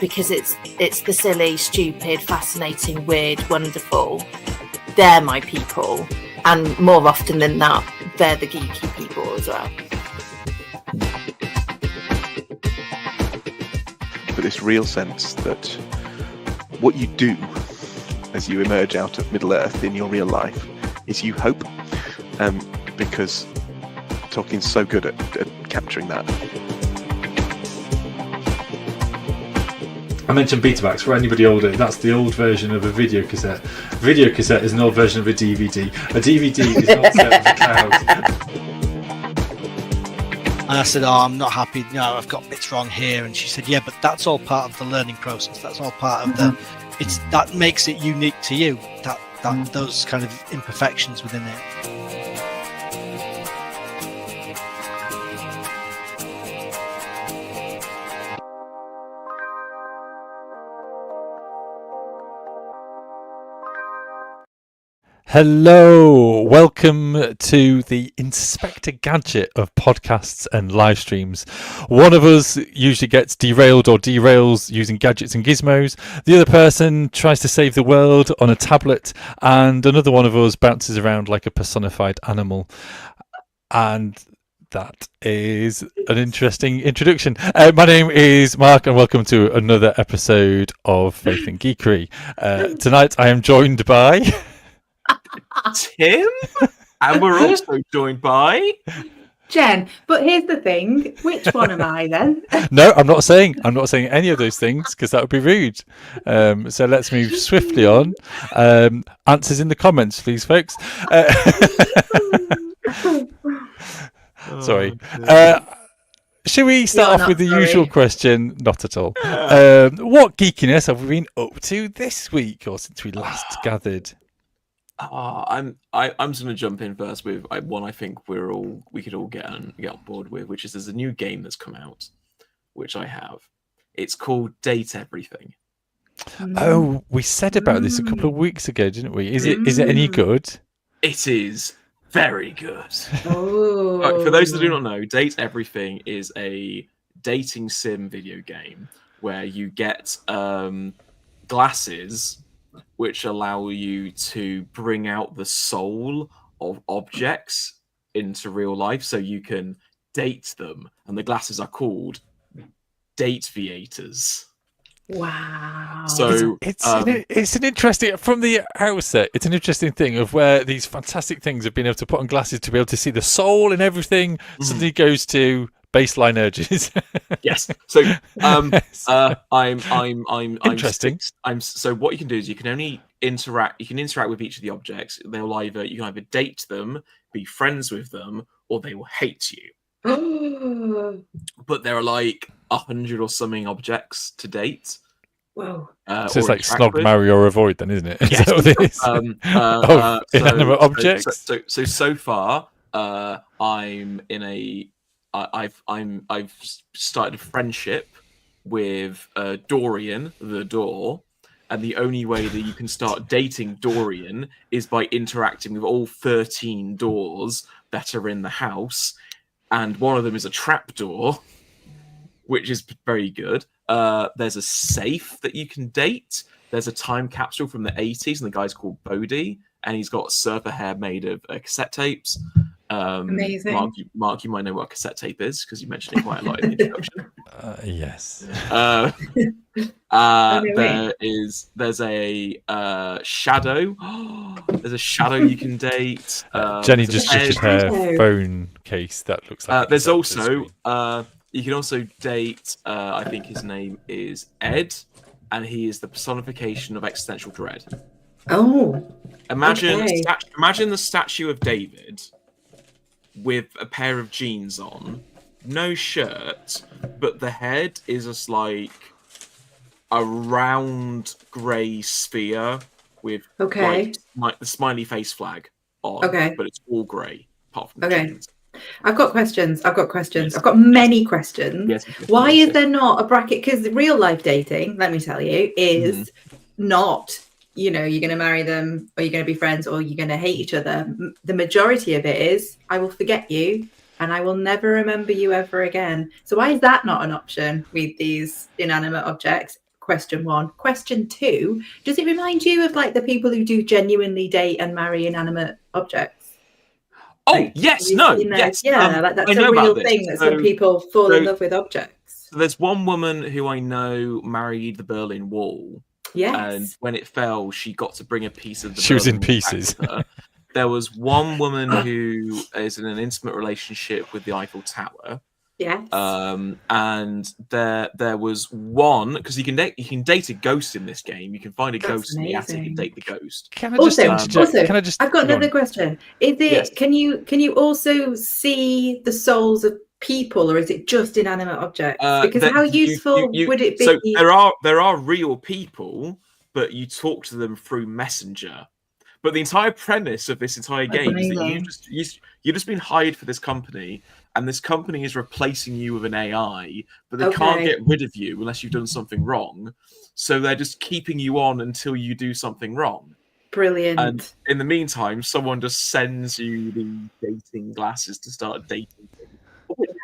Because it's the silly, stupid, fascinating, weird, wonderful. They're my people, and more often than not, they're the geeky people as well. But this real sense that what you do as you emerge out of Middle Earth in your real life is you hope, because Tolkien's so good at capturing that. I mentioned Betamax. For anybody older, that's the old version of a video cassette. A video cassette is an old version of a DVD. A DVD is not set with the cloud. And I said, I'm not happy, I've got bits wrong here. And she said, yeah, but that's all part of the learning process. That's all part of that makes it unique to you, that those kind of imperfections within it. Hello, welcome to the Inspector Gadget of podcasts and live streams. One of us usually gets derailed or derails using gadgets and gizmos. The other person tries to save the world on a tablet, and another one of us bounces around like a personified animal. And that is an interesting introduction. My name is Mark, and welcome to another episode of Faith Geekery. Tonight I am joined by Tim, and we're also joined by Jen. But here's the thing: which one am I then? No, I'm not saying any of those things because that would be rude. So let's move swiftly on. Answers in the comments, please, folks. Sorry. Should we start off with the usual question? Not at all. What geekiness have we been up to this week, or since we last gathered? I'm just going to jump in first with one I think we could all get on board with, which is there's a new game that's come out, which I have. It's called Date Everything. Oh, we said about this a couple of weeks ago, didn't we? Is it any good? It is very good. Oh. For those that do not know, Date Everything is a dating sim video game where you get glasses which allow you to bring out the soul of objects into real life, so you can date them. And the glasses are called Dateviators. Wow. So it's an interesting, from the outset, it's an interesting thing of where these fantastic things of being able to put on glasses to be able to see the soul and everything suddenly goes to baseline urges. Yes. So I'm interesting. So what you can do is you can only interact. You can interact with each of the objects. You can either date them, be friends with them, or they will hate you. But there are like 100 or something objects to date. Wow. So it's like snog, marry, or avoid, then, isn't it? Yes. Inanimate objects. So far, I'm in a. I've started a friendship with Dorian, the door, and the only way that you can start dating Dorian is by interacting with all 13 doors that are in the house, and one of them is a trapdoor, which is very good. There's a safe that you can date. There's a time capsule from the 80s, and the guy's called Bodhi, and he's got surfer hair made of cassette tapes. Amazing. Mark, you might know what a cassette tape is because you mentioned it quite a lot in the introduction. Yes. There's a shadow. There's a shadow you can date. Jenny just shifted her phone case. That looks like. There's also you can also date. I think his name is Ed, and he is the personification of existential dread. Oh. Imagine the statue of David with a pair of jeans on, no shirt, but the head is just like a round grey sphere with like the smiley face flag on, but it's all grey apart from the jeans. I've got questions. I've got Yes. many questions. Yes. Why is there not a bracket? Because real life dating, let me tell you, is not, you're going to marry them, or you're going to be friends, or you're going to hate each other. The majority of it is, I will forget you and I will never remember you ever again. So why is that not an option with these inanimate objects? Question 1. Question 2, does it remind you of like the people who do genuinely date and marry inanimate objects? Oh, Like, yes, have no, you seen those? yes. Yeah, like that's I know a real about this. thing that some people fall in love with objects. So there's one woman who I know married the Berlin Wall. Yes. And when it fell, she got to bring a piece of the She was in Berlin Wall pieces. back with her. There was one woman who is in an intimate relationship with the Eiffel Tower. Yes. And there was one, because you can date a ghost in this game. You can find a ghost in the attic and date the ghost. Can I just interject? I've got another question. Is it Yes. can you also see the souls of people, or is it just inanimate objects? Because how useful would it be? So there are real people, but you talk to them through Messenger. But the entire premise of this entire game is that you've just been hired for this company, and this company is replacing you with an AI, but they can't get rid of you unless you've done something wrong. So they're just keeping you on until you do something wrong. Brilliant. And in the meantime, someone just sends you the dating glasses to start dating.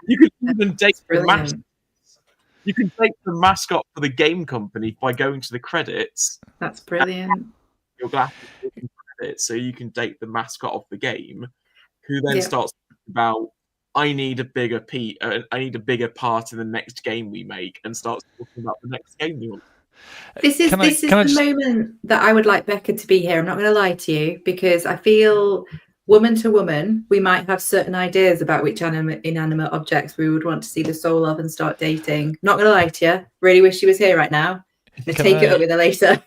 You can even date the mascot. You can date the mascot for the game company by going to the credits. That's brilliant. Your glasses credits, so you can date the mascot of the game, who then starts talking about, I need a bigger part in the next game we make, and starts talking about the next game we want. This is the moment that I would like Becca to be here. I'm not going to lie to you, because I feel woman to woman, we might have certain ideas about which inanimate objects we would want to see the soul of and start dating. Not going to lie to you. Really wish she was here right now. I'm going to take it up with her later.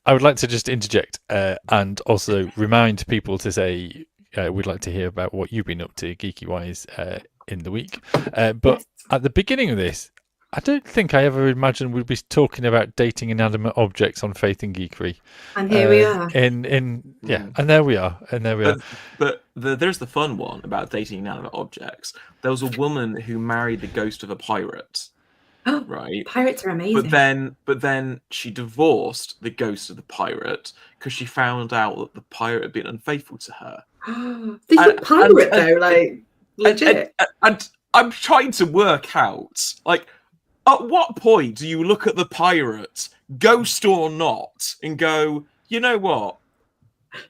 I would like to just interject and also remind people to say we'd like to hear about what you've been up to geeky-wise in the week. But at the beginning of this, I don't think I ever imagined we'd be talking about dating inanimate objects on Faith and Geekery. And here we are. And there we are. But there's the fun one about dating inanimate objects. There was a woman who married the ghost of a pirate. Right. Pirates are amazing. But then she divorced the ghost of the pirate because she found out that the pirate had been unfaithful to her. This is a pirate though, like legit. And I'm trying to work out, like, at what point do you look at the pirate, ghost or not, and go, you know what?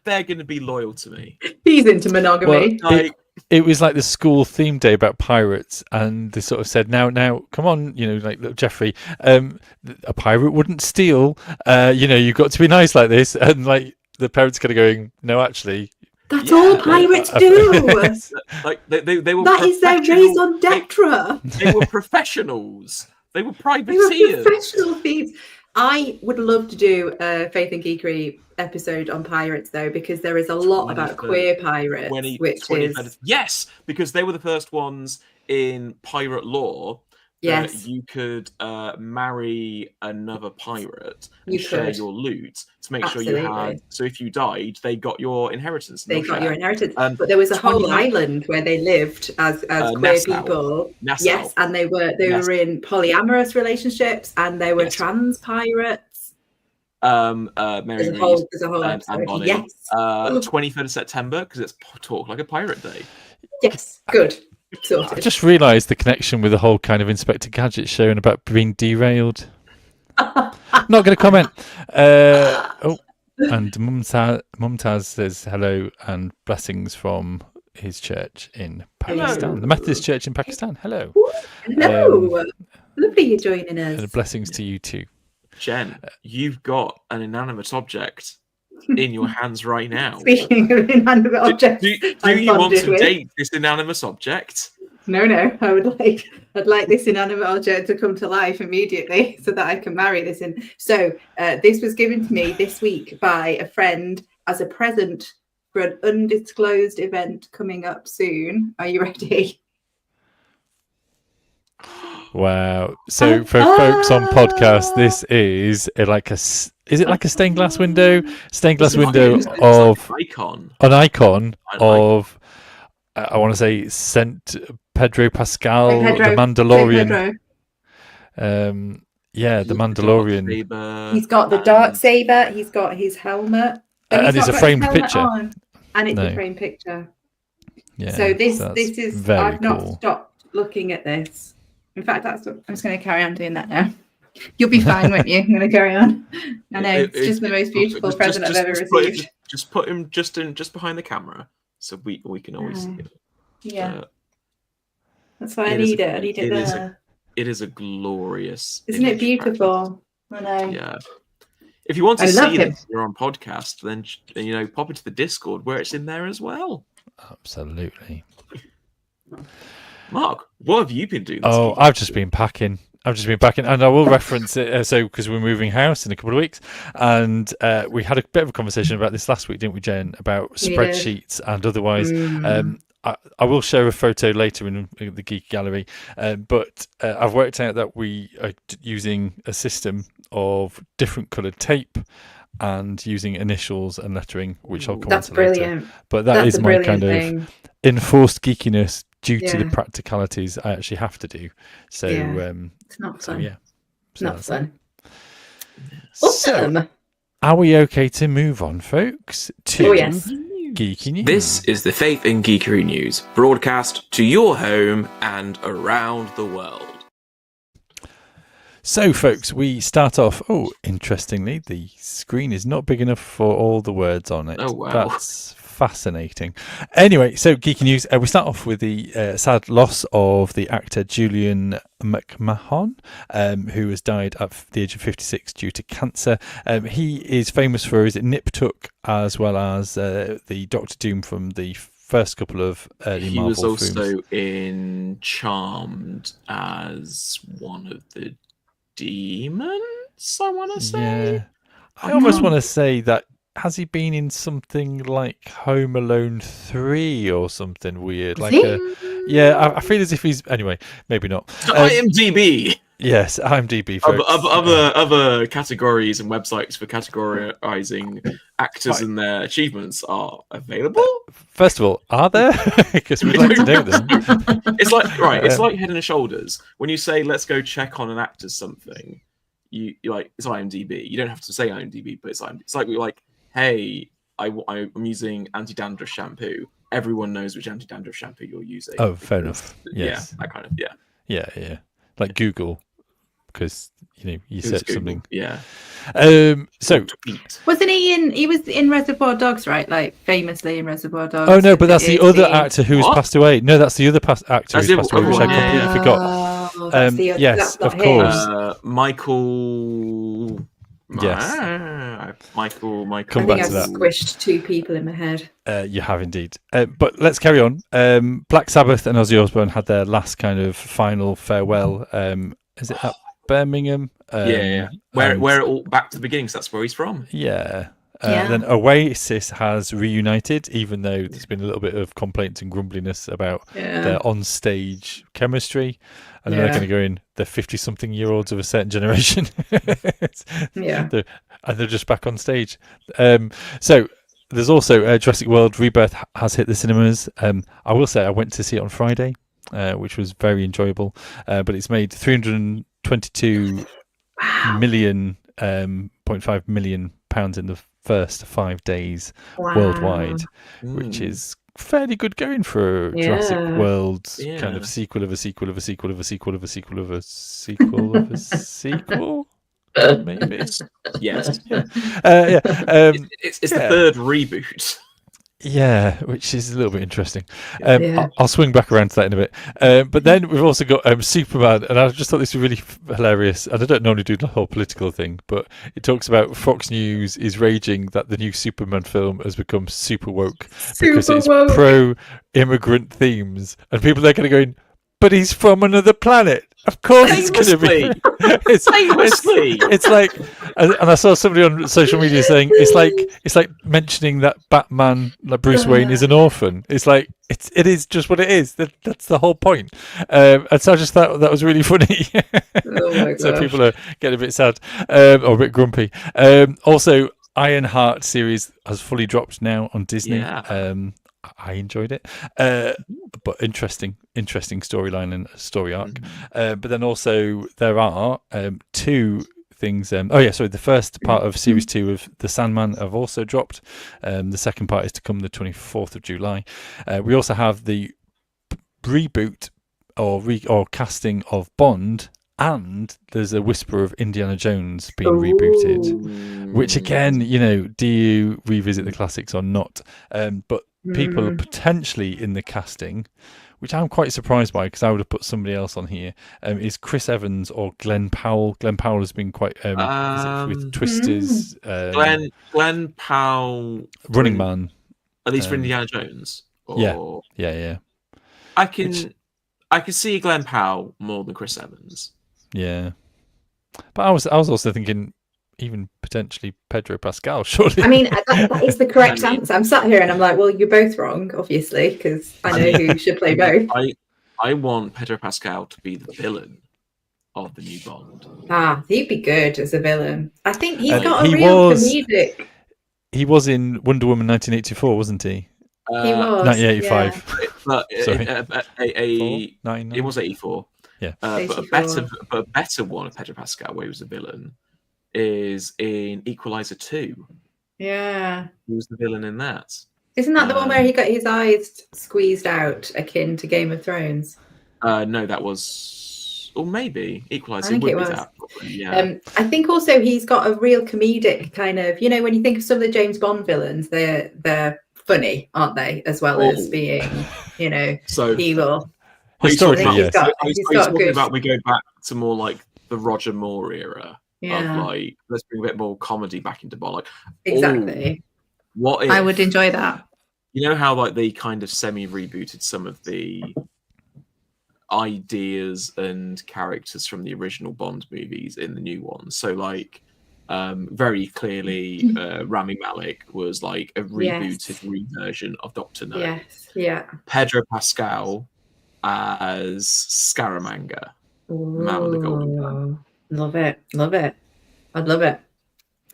They're going to be loyal to me. He's into monogamy. Well, it was like the school theme day about pirates, and they sort of said, now, come on, like, look, Jeffrey, a pirate wouldn't steal. You've got to be nice like this, and like the parents kind of going, no, actually. That's all pirates do. Like they were. That is their raison d'etre. They were professionals. They were privateers. They were professional thieves. I would love to do a Faith and Geekery episode on pirates, though, because there is a lot about queer pirates. Yes, because they were the first ones in pirate law. Yes, you could marry another pirate and share your loot to make sure you had. So if you died, they got your inheritance. They got your inheritance. But there was a whole island where they lived as queer Nassau. People. Nassau. Yes, and they were in polyamorous relationships, and they were trans pirates. Mary there's a whole and Bonnie. Yes. 23rd of September, because it's Talk Like a Pirate Day. Yes, good. Sorted. I just realised the connection with the whole kind of Inspector Gadget show and about being derailed. Not going to comment. And Mumtaz says hello and blessings from his church in Pakistan. Hello. The Methodist Church in Pakistan. Hello. Hello. Lovely you're joining us. And blessings to you too. Jen, you've got an inanimate object in your hands right now. Speaking of inanimate objects, do you want to date this inanimate object? No. I'd like this inanimate object to come to life immediately so that I can marry this in. So this was given to me this week by a friend as a present for an undisclosed event coming up soon. Are you ready? Wow. So for folks on podcast, this is like a stained glass window? Stained glass window of an icon. An icon of I want to say Saint Pedro Pascal, Saint Pedro. the Mandalorian. Saint Pedro. Yeah, the Mandalorian. He's got the dark saber. He's got his helmet. And it's a framed picture. And it's No. a framed picture. Yeah, So this that's is. very I've not cool. stopped looking at this. In fact, I'm just going to carry on doing that now. You'll be fine, won't you? I'm going to carry on. I know it's just the most beautiful present I've ever received. Just put him just behind the camera, so we can always see it. Yeah, that's why I need it. I need it there. It is a glorious. Isn't it beautiful? I know. Yeah. If you want to I love see him. this, you're on podcast. Then pop into the Discord where it's in there as well. Absolutely. Mark, what have you been doing? This week? I've just been packing, and I will reference it. Because we're moving house in a couple of weeks, and we had a bit of a conversation about this last week, didn't we, Jen? About spreadsheets and otherwise. I will share a photo later in the Geek Gallery, but I've worked out that we are using a system of different coloured tape and using initials and lettering, which I'll come on to later. But that's my kind of enforced geekiness due to the practicalities I actually have to do. So it's not fun. It's not fun. Awesome. So, are we okay to move on, folks? To Geeky News. This is the Faith and Geekery News, broadcast to your home and around the world. So, folks, we start off. Interestingly, the screen is not big enough for all the words on it. Oh, wow. That's fascinating. Anyway, so Geeky News. We start off with the sad loss of the actor Julian McMahon, who has died at the age of 56 due to cancer. He is famous for his Nip Tuck, as well as the Doctor Doom from the first couple of early Marvel films. He was also in Charmed as one of the demons, I want to say. Yeah. I almost want to say that. Has he been in something like Home Alone 3 or something weird? I feel as if he's... Anyway, maybe not. IMDb! Yes, IMDb. Folks. Other categories and websites for categorizing actors and their achievements are available. First of all, are there? Because we'd like to know them. It's like Head and Shoulders. When you say, let's go check on an actor's something, you're like, it's IMDb. You don't have to say IMDb, but it's like we're like, hey, I'm using anti-dandruff shampoo. Everyone knows which anti-dandruff shampoo you're using. Oh, fair enough. Yes. Yeah, that kind of, Yeah. Like Google, because, you search something. Yeah. So... Wasn't he was in Reservoir Dogs, right? Like, famously in Reservoir Dogs. Oh, no, but that's the other actor who's passed away. No, that's the other actor who's passed away, which I completely forgot. Yes, of course. Michael... Yes. Michael. Come back to that. Squished two people in my head. You have indeed. But let's carry on. Black Sabbath and Ozzy Osbourne had their last kind of final farewell. Is it at Birmingham? Yeah. Where it all back to the beginning, so that's where he's from. Yeah. Then Oasis has reunited, even though there's been a little bit of complaints and grumbliness about their on-stage chemistry. And they're going to go in the 50-something-year-olds of a certain generation. They're just back on stage. So there's also Jurassic World Rebirth has hit the cinemas. I will say I went to see it on Friday, which was very enjoyable. But it's made 322 million, 0.5 million pounds in the first 5 days worldwide, which is fairly good going for Jurassic World kind of sequel of a sequel of a sequel of a sequel of a sequel of a sequel of a sequel. Maybe. Yes. It's the third reboot. Yeah, which is a little bit interesting. I'll swing back around to that in a bit. But then we've also got Superman, and I just thought this was really hilarious. And I don't normally do the whole political thing, but it talks about Fox News is raging that the new Superman film has become super woke because it's pro-immigrant themes, and people are kind of going, "But he's from another planet. Of course, it's going to be." It's like, and I saw somebody on social media saying it's like mentioning that Batman, like Bruce Wayne, is an orphan. It's like it is just what it is. That's the whole point. And so I just thought that was really funny. So people are getting a bit sad or a bit grumpy. Also, Ironheart series has fully dropped now on Disney. I enjoyed it, but interesting storyline and story arc. But then also there are 2 things. The first part of series 2 of The Sandman have also dropped. The second part is to come the 24th of July. We also have the reboot or casting of Bond, and there's a whisper of Indiana Jones being rebooted, which again, do you revisit the classics or not? But people are potentially in the casting, which I'm quite surprised by, because I would have put somebody else on here. Is Chris Evans or Glenn Powell? Glenn Powell has been quite with Twisters. Glenn Powell, Running Man. At least for Indiana Jones. Yeah. I can see Glenn Powell more than Chris Evans. Yeah, but I was also thinking even potentially Pedro Pascal. Surely. I mean, that is the correct answer. I'm sat here and I'm like, well, you're both wrong, obviously, because I know who should play both. I want Pedro Pascal to be the villain of the new Bond. He'd be good as a villain. I think he's got a real comedic. He was in Wonder Woman 1984, wasn't he? He was 1985. Yeah. But Sorry, it was 84. Yeah, but a better one of Pedro Pascal, where he was a villain, is in Equalizer 2. Yeah, he was the villain in that. Isn't that the one where he got his eyes squeezed out, akin to Game of Thrones? No, that was, or maybe Equalizer. I think it was. That, yeah. I think also he's got a real comedic kind of. When you think of some of the James Bond villains, they're funny, aren't they? As well as being, so evil. Historically, yes. He's talking about we go back to more like the Roger Moore era of like, let's bring a bit more comedy back into Bond. Like, exactly. What if, I would enjoy that. You know how like they kind of semi-rebooted some of the ideas and characters from the original Bond movies in the new ones. So like very clearly Rami Malek was like a rebooted reversion of Dr. No. Yes, yeah. Pedro Pascal as Scaramanga, the man with the golden gun. Love it. I'd love it.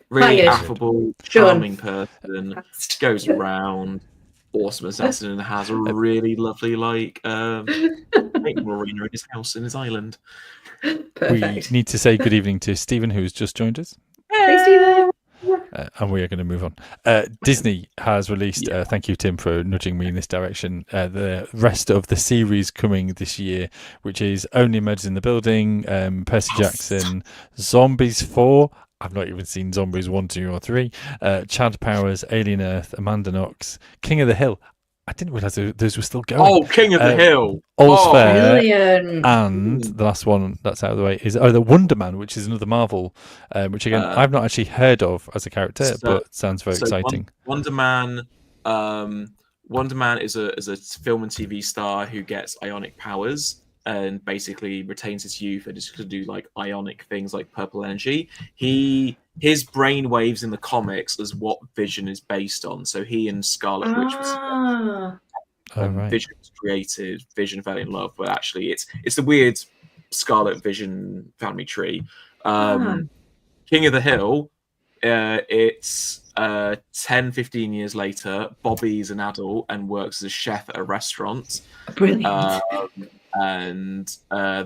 Really affable, charming person. Goes around, awesome assassin, and has a really lovely marina in his house in his island. Perfect. We need to say good evening to Stephen, who's just joined us. Hey, Stephen. And we are going to move on. Disney has released, thank you, Tim, for nudging me in this direction, the rest of the series coming this year, which is Only Murders in the Building, Percy Jackson, Zombies 4. I've not even seen Zombies 1, 2, or 3. Chad Powers, Alien Earth, Amanda Knox, King of the Hill. I didn't realise those were still going. Oh, King of the Hill. All's Fair. Brilliant. And the last one that's out of the way is the Wonder Man, which is another Marvel, which again I've not actually heard of as a character, but sounds very exciting. Wonder Man is a film and TV star who gets ionic powers and basically retains his youth and is going to do like ionic things like purple energy. His brain waves in the comics is what Vision is based on. So he and Scarlet Witch was Vision was created. Vision fell in love, but actually it's the weird Scarlet Vision family tree. King of the Hill. It's 10-15 years later. Bobby's an adult and works as a chef at a restaurant. Brilliant. And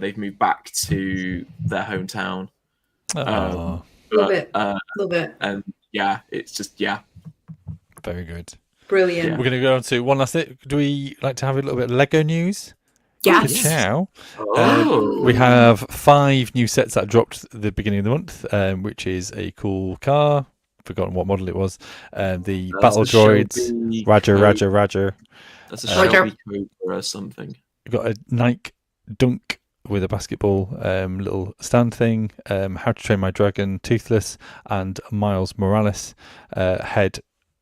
they've moved back to their hometown. Love it. And it's just very good. Brilliant. We're going to go on to one last thing. Do we like to have a little bit of Lego news? Yes. Ciao. We have 5 new sets that dropped at the beginning of the month, which is a cool car. Forgotten what model it was. The battle droids. Roger. That's a Shelby Cobra or something. We've got a Nike Dunk with a basketball little stand thing. How to Train My Dragon, Toothless, and Miles Morales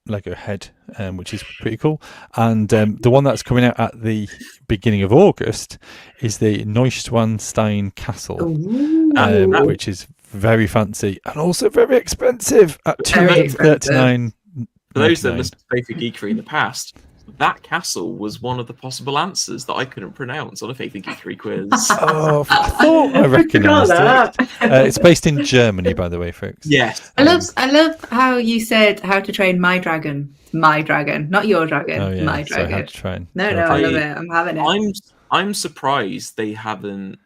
Lego head, which is pretty cool. And the one that's coming out at the beginning of August is the Neuschwanstein Castle, which is very fancy and also very expensive at $239. For those that listened to Faith Geekery in the past, that castle was one of the possible answers that I couldn't pronounce on a Faith Geekery quiz. Oh, I thought I recognised it. It's based in Germany, by the way, folks. Yes. I love how you said how to train my dragon. My dragon, not your dragon. Oh yeah, My so I dragon. had to try and No, I love it. I'm having it. I'm surprised they haven't,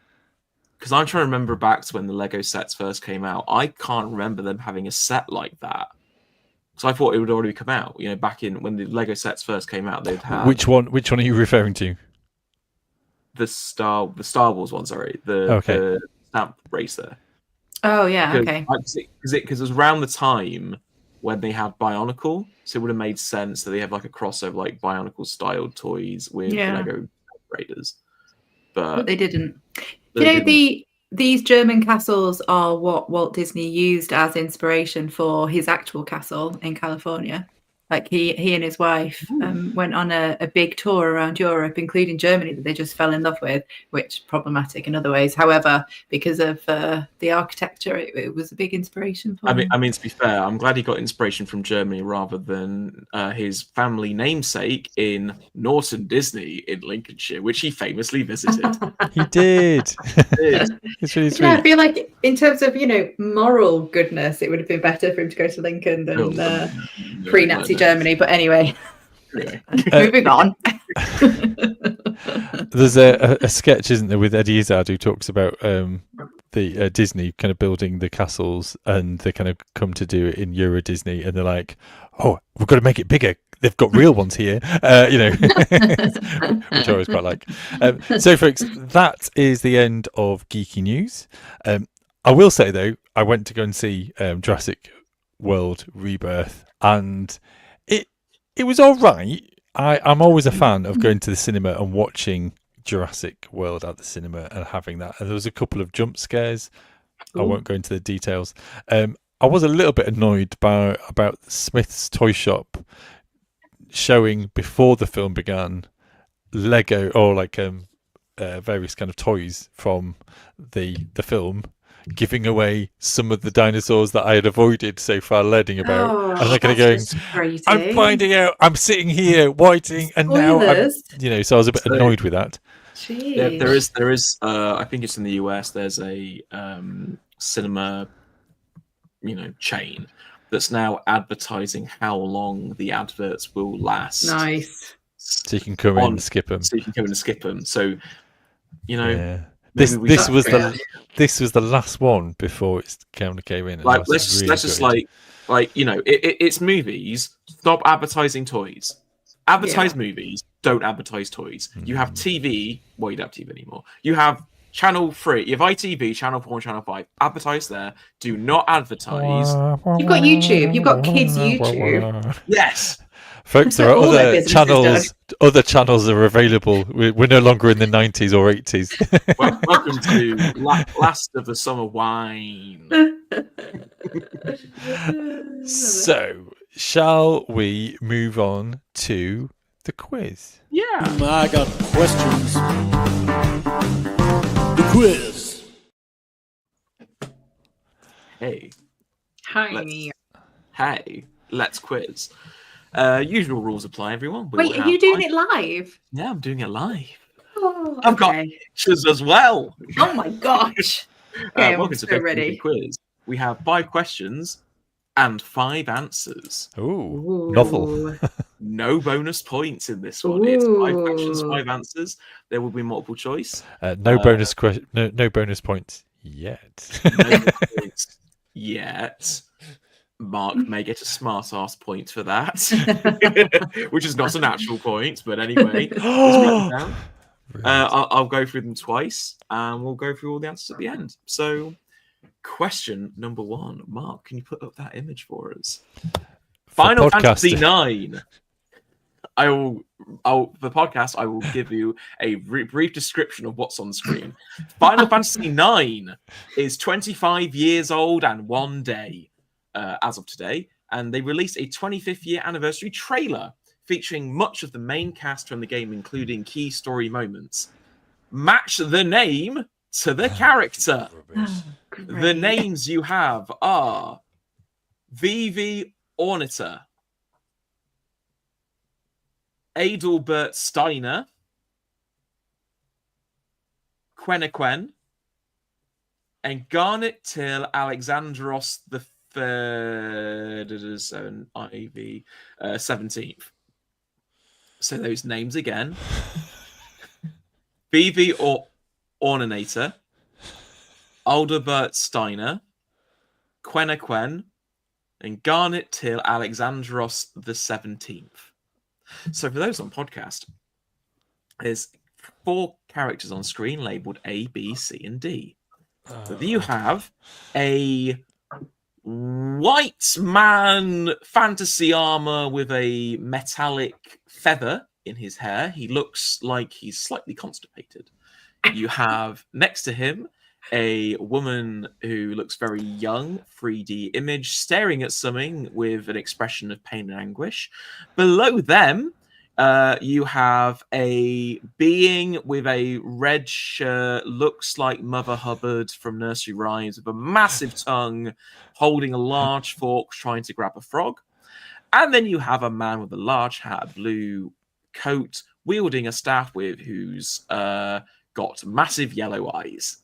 because I'm trying to remember back to when the Lego sets first came out. I can't remember them having a set like that. So I thought it would already come out. You know, back in when the Lego sets first came out, they'd have Which one are you referring to? the Star Wars one. Sorry, the stamp racer. Oh yeah, okay. Because it was around the time when they had Bionicle, so it would have made sense that they have like a crossover, like Bionicle styled toys with the Lego Raiders. But they didn't. These German castles are what Walt Disney used as inspiration for his actual castle in California. Like he and his wife went on a big tour around Europe, including Germany, that they just fell in love with, which problematic in other ways. However, because of the architecture, it was a big inspiration for him. I mean, to be fair, I'm glad he got inspiration from Germany rather than his family namesake in Norton Disney in Lincolnshire, which he famously visited. He did. It's really sweet. Yeah, I feel like in terms of moral goodness, it would have been better for him to go to Lincoln than pre-Nazi Germany. But anyway, moving on. There's a sketch, isn't there, with Eddie Izzard who talks about the Disney kind of building the castles, and they kind of come to do it in Euro Disney, and they're like, "Oh, we've got to make it bigger. They've got real ones here," which I always quite like. So, folks, that is the end of Geeky News. I will say, though, I went to go and see Jurassic World Rebirth, and it was all right. I'm always a fan of going to the cinema and watching Jurassic World at the cinema and having that. And there was a couple of jump scares. Ooh. I won't go into the details. I was a little bit annoyed about Smith's Toy Shop showing, before the film began, Lego or various kind of toys from the film, giving away some of the dinosaurs that I had avoided so far learning about. And they're kind of going, I'm finding out, I'm sitting here waiting, and spoilers. Now so I was a bit annoyed with that. There is I think it's in the US, there's a cinema chain that's now advertising how long the adverts will last. Nice. So you can come in and skip them. So This was the last one before it kind of came in. It's movies. Stop advertising toys. Advertise movies. Don't advertise toys. Mm-hmm. You have TV. Well, you don't have TV anymore. You have Channel 3. You have ITV, Channel 4, and Channel 5. Advertise there. Do not advertise. You've got YouTube. You've got kids' YouTube. Yes. Folks, there are other channels. Other channels are available. We're no longer in the 90s or 80s. Welcome to Last of the Summer Wine. So, shall we move on to the quiz? Yeah. I got questions. The quiz. Hey. Hi. Let's quiz. Usual rules apply, everyone. Wait, are you doing it live? Yeah, I'm doing it live. Oh, I've got pictures as well. Oh my gosh. Okay, welcome to the quiz. We have 5 questions and 5 answers. Ooh. Novel. No bonus points in this one. It's 5 questions, 5 answers. There will be multiple choice. No bonus points yet. No bonus points yet. Mark may get a smart ass point for that, which is not an actual point, but anyway, I'll go through them twice, and we'll go through all the answers at the end. So, question number 1, Mark, can you put up that image for us? Final Fantasy IX. For the podcast, I will give you a brief description of what's on screen. Final Fantasy IX is 25 years old and 1 day. As of today, and they released a 25th year anniversary trailer featuring much of the main cast from the game, including key story moments. Match the name to the character. The names you have are Vivi Ornita, Adalbert Steiner, Quenequen, and Garnet Till Alexandros the Third, 17th. So those names again: Vivi or Ornanator, Adalbert Steiner, Quenequen, and Garnet Till Alexandros the 17th. So for those on podcast, there's 4 characters on screen labeled A, B, C, and D. So you have a white man fantasy armor with a metallic feather in his hair. He looks like he's slightly constipated. You have next to him a woman who looks very young, 3D image, staring at something with an expression of pain and anguish. Below them, you have a being with a red shirt, looks like Mother Hubbard from Nursery Rhymes, with a massive tongue, holding a large fork, trying to grab a frog. And then you have a man with a large hat, a blue coat, wielding a staff who's got massive yellow eyes.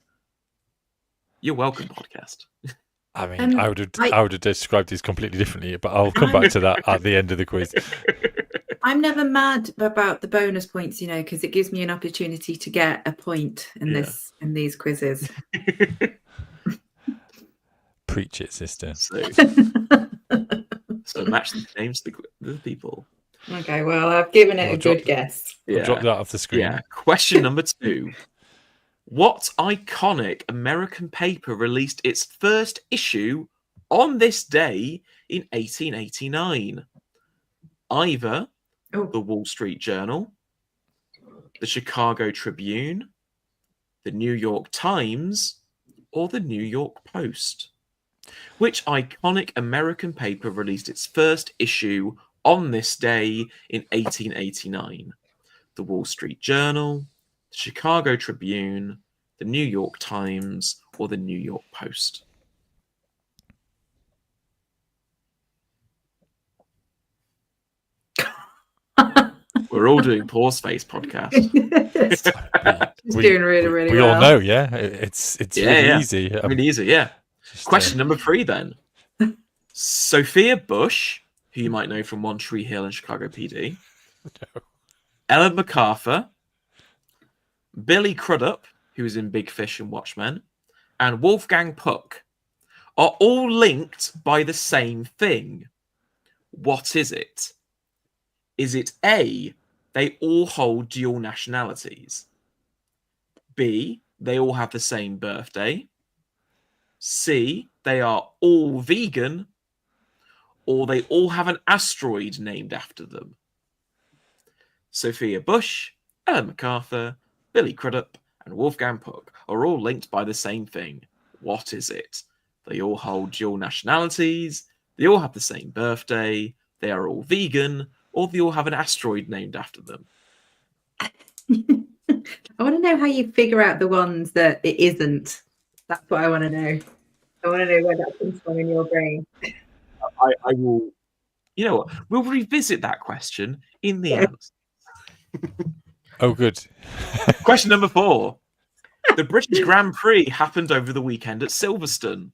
You're welcome, podcast. I mean, I would have described these completely differently, but I'll come back to that at the end of the quiz. I'm never mad about the bonus points, because it gives me an opportunity to get a point in these quizzes. Preach it, sister. So match the names to the people. Okay, well, I've given it a good guess. I'll drop that off the screen. Yeah. Question number 2. What iconic American paper released its first issue on this day in 1889? Either the Wall Street Journal, the Chicago Tribune, the New York Times, or the New York Post? Which iconic American paper released its first issue on this day in 1889? The Wall Street Journal, the Chicago Tribune, the New York Times, or the New York Post? We're all doing pause face podcast. It's doing really, really we well. all know, yeah. It's really easy. Really easy, yeah. Question number 3 then. Sophia Bush, who you might know from One Tree Hill and Chicago PD. No. Ellen MacArthur, Billy Crudup, who was in Big Fish and Watchmen, and Wolfgang Puck are all linked by the same thing. What is it? Is it A, they all hold dual nationalities? B, they all have the same birthday? C, they are all vegan? Or they all have an asteroid named after them? Sophia Bush, Ellen MacArthur, Billy Crudup, and Wolfgang Puck are all linked by the same thing. What is it? They all hold dual nationalities, they all have the same birthday, they are all vegan, or they all have an asteroid named after them. I want to know how you figure out the ones that it isn't. That's what I want to know. I want to know where that comes from in your brain. I will, you know what, we'll revisit that question in the answer. Oh, good. Question number 4. The British Grand Prix happened over the weekend at Silverstone.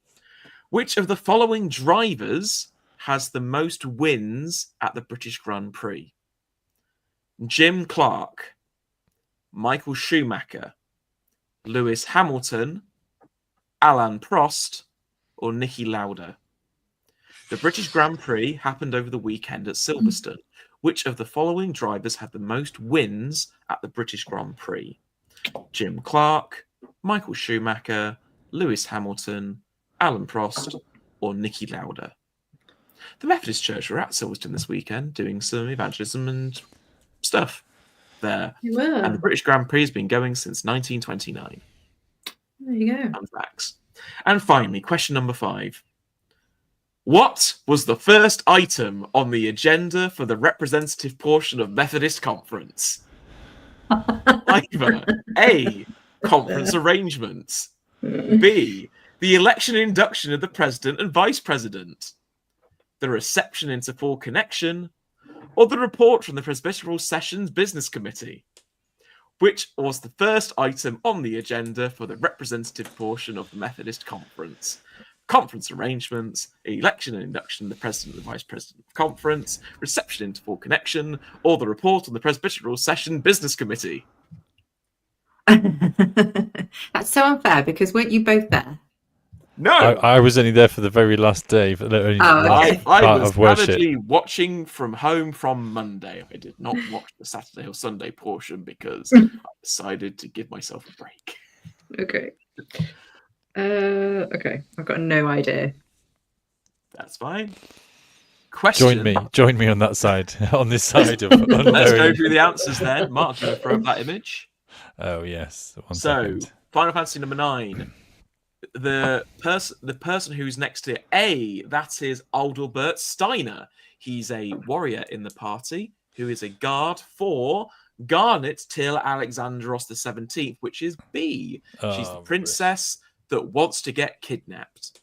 Which of the following drivers has the most wins at the British Grand Prix? Jim Clark, Michael Schumacher, Lewis Hamilton, Alain Prost, or Niki Lauda? The British Grand Prix happened over the weekend at Silverstone. Which of the following drivers had the most wins at the British Grand Prix? Jim Clark, Michael Schumacher, Lewis Hamilton, Alain Prost, or Niki Lauda? The Methodist Church were at Silverstone this weekend doing some evangelism and stuff there. You were. And the British Grand Prix has been going since 1929. There you go. Fun facts. And finally, question number 5. What was the first item on the agenda for the representative portion of Methodist Conference? Either A, conference arrangements, B, the election and induction of the president and vice president, the reception into full connection, or the report from the Presbyteral Sessions Business Committee? Which was the first item on the agenda for the representative portion of the Methodist Conference? Conference arrangements, election and induction of the President and the Vice President of Conference, reception into full connection, or the report on the Presbyteral Session Business Committee? That's so unfair because weren't you both there? No! I was only there for the very last day, but the only last I part was of worship. savagely watching from home from Monday. I did not watch the Saturday or Sunday portion because I decided to give myself a break. Okay. Okay. I've got no idea. That's fine. Question. Join me on that side, on this side of unknown. Let's go through the answers then. Mark, do you want to throw up that image? Oh yes. So, Final Fantasy number 9. The person who's next to A, that is Adalbert Steiner. He's a warrior in the party who is a guard for Garnet Till Alexandros the 17th, which is B. She's the princess that wants to get kidnapped.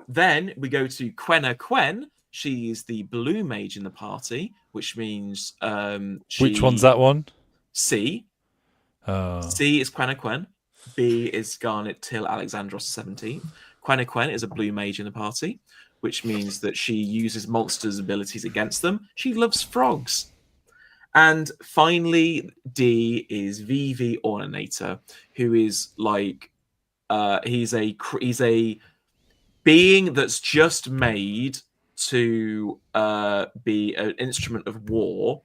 Then we go to Quenna Quen. She's the blue mage in the party, which means which one's that one? C. C is Quenna Quen. B is Garnet Till Alexandros 17th. Quenna Quen is a blue mage in the party, which means that she uses monsters' abilities against them. She loves frogs. And finally, D is VV Ornanator, who is like he's a being that's just made to be an instrument of war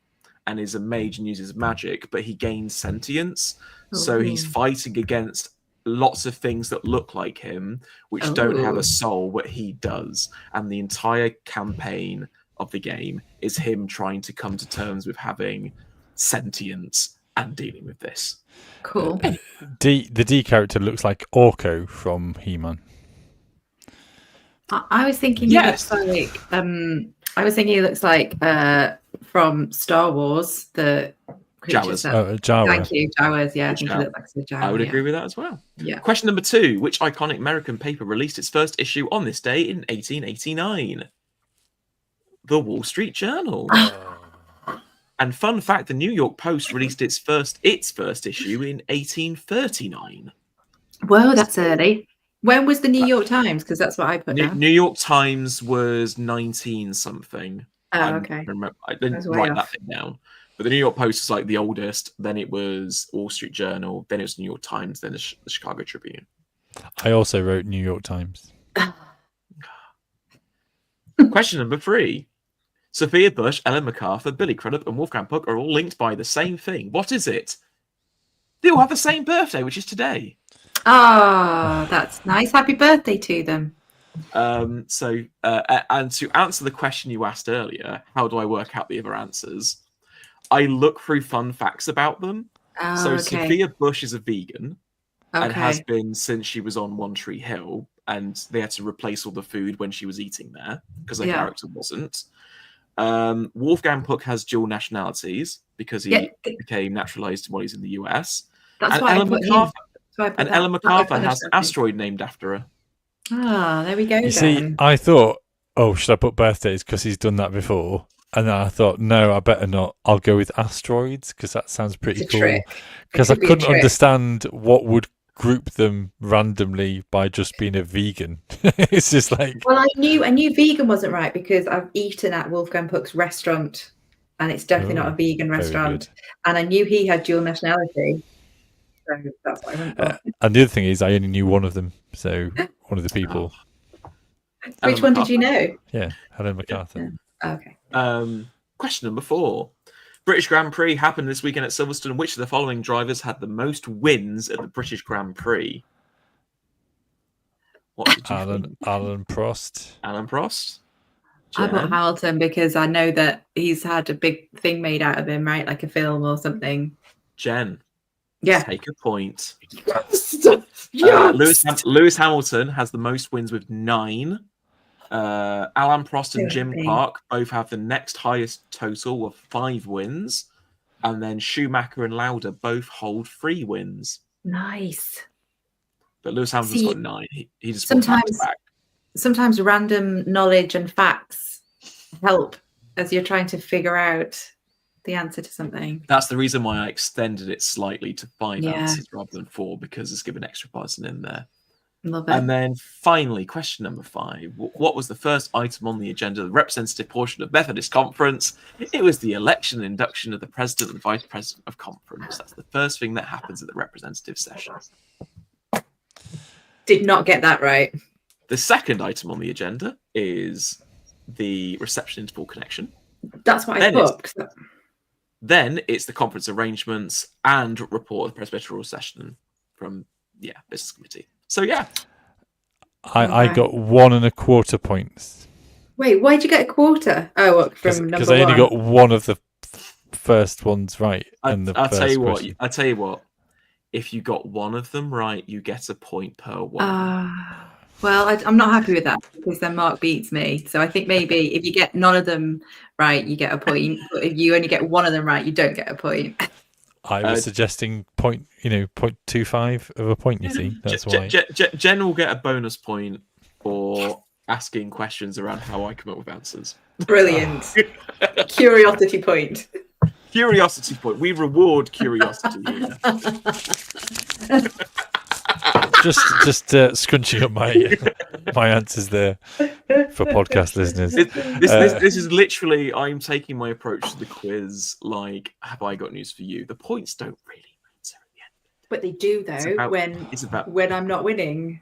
and is a mage and uses magic, but he gains sentience. So he's fighting against lots of things that look like him, which don't have a soul, but he does. And the entire campaign of the game is him trying to come to terms with having sentience and dealing with this. Cool. The D character looks like Orko from He-Man. I was thinking he looks like he looks like from Star Wars, the creatures. Jawa. Thank you, Jawas. Yeah, I think he looks like a Jawa. I would agree with that as well. Yeah. Question number 2. Which iconic American paper released its first issue on this day in 1889? The Wall Street Journal. And fun fact, the New York Post released its first issue in 1839. Whoa, that's early. When was the New York Times? Because that's what I put down. New York Times was 19 something. Oh, okay. I didn't write that thing down. But the New York Post is like the oldest. Then it was Wall Street Journal. Then it was New York Times. Then the Chicago Tribune. I also wrote New York Times. Question number 3. Sophia Bush, Ellen MacArthur, Billy Crudup, and Wolfgang Puck are all linked by the same thing. What is it? They all have the same birthday, which is today. Oh, that's nice. Happy birthday to them. And to answer the question you asked earlier, how do I work out the other answers? I look through fun facts about them. Sophia Bush is a vegan and has been since she was on One Tree Hill, and they had to replace all the food when she was eating there because her character wasn't. Wolfgang Puck has dual nationalities because he became naturalized while he's in the US. That's why Ellen MacArthur has an asteroid named after her. Ah, there we go. You see, I thought, should I put birthdays because he's done that before? And then I thought, no, I better not. I'll go with asteroids because that sounds pretty cool. Because I couldn't understand what would group them randomly by just being a vegan. It's just like, well, I knew vegan wasn't right because I've eaten at Wolfgang Puck's restaurant, and it's definitely not a vegan restaurant. And I knew he had dual nationality. So that's what I went for. And the other thing is, I only knew one of them. So one of the people. Which one did you know? Yeah, Helen MacArthur. Okay. Question number 4. British Grand Prix happened this weekend at Silverstone. Which of the following drivers had the most wins at the British Grand Prix? What did you think? Alan Prost. Alan Prost? I put Hamilton because I know that he's had a big thing made out of him, right? Like a film or something. Jen. Yeah. Take a point. Yes. Lewis Hamilton has the most wins with 9. Alan Prost and Jim Clark both have the next highest total of 5 wins. And then Schumacher and Lauda both hold 3 wins. Nice. But Lewis Hamilton's got 9. He just won back to back. Sometimes random knowledge and facts help as you're trying to figure out the answer to something. That's the reason why I extended it slightly to 5 Yeah. answers rather than 4, because it's given extra person in there. Love it. And then finally, question number 5. What was the first item on the agenda, the representative portion of Methodist Conference? It was the election and induction of the president and vice president of conference. That's the first thing that happens at the representative session. Did not get that right. The second item on the agenda is the reception interval connection. That's what I Then thought. Then it's the conference arrangements and report of the presbyterial session from business committee. So I got 1 1/4 points. Wait, why'd you get a quarter? Oh, what, from number 1? Because I only got one of the first ones right. I'll tell you what. If you got one of them right, you get a point per one. Well, I'm not happy with that because then Mark beats me. So I think maybe if you get none of them right, you get a point. But if you only get one of them right, you don't get a point. I was suggesting 0.25 of a point. You see, that's why. Jen will get a bonus point for asking questions around how I come up with answers. Brilliant. Curiosity point. Curiosity point. We reward curiosity here. just scrunching up my answers there for podcast listeners. This is literally, I'm taking my approach to the quiz like, have I got news for you? The points don't really matter at the end. But they do though when I'm not winning.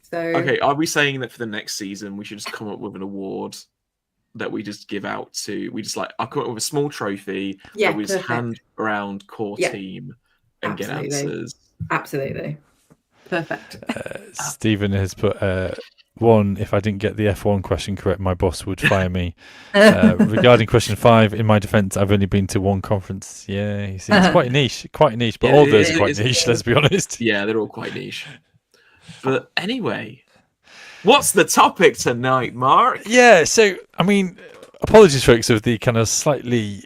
So okay, are we saying that for the next season we should just come up with an award that we just give out to? I'll come up with a small trophy that we just hand around core team and get answers. Absolutely. Perfect. Stephen has put 1. If I didn't get the F1 question correct, my boss would fire me. Regarding question 5, in my defence, I've only been to 1 conference. Yeah, you see, it's quite niche, but all those are quite niche. Let's be honest. Yeah, they're all quite niche. But anyway, what's the topic tonight, Mark? Yeah, so I mean, apologies, folks, of the kind of slightly,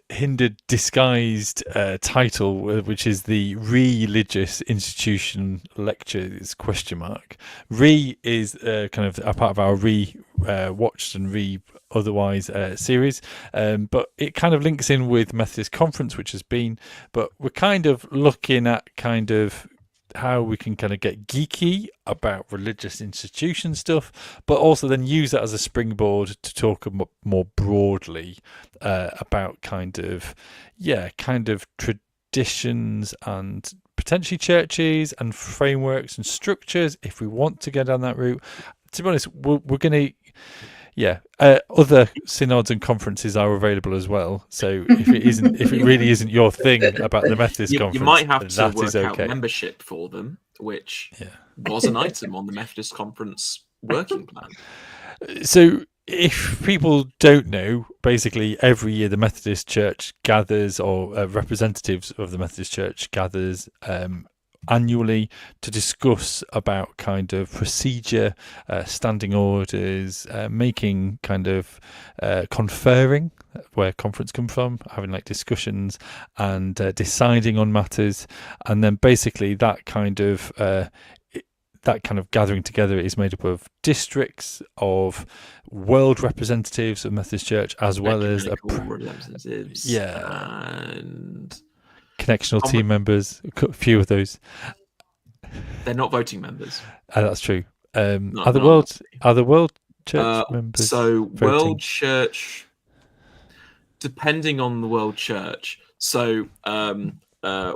hindered, disguised title, which is the Religious Institution Lectures ? Re is kind of a part of our watched and otherwise series, but it kind of links in with Methodist Conference, which has been, but we're kind of looking at kind of how we can kind of get geeky about religious institution stuff, but also then use that as a springboard to talk more broadly about kind of traditions and potentially churches and frameworks and structures if we want to go down that route. To be honest, we're going to other synods and conferences are available as well. So if it really isn't your thing about the Methodist Conference, you might have to work out membership for them, which was an item on the Methodist Conference working plan. So if people don't know, basically every year the Methodist Church gathers, or representatives of the Methodist Church gathers annually to discuss about kind of procedure, standing orders, making kind of conferring, where conference come from, having like discussions and deciding on matters, and then basically that kind of gathering together is made up of districts, of world representatives of Methodist Church, as well as representatives, and connectional team members, a few of those. They're not voting members. That's true. Are the world church members? So voting? World Church, depending on the World Church. So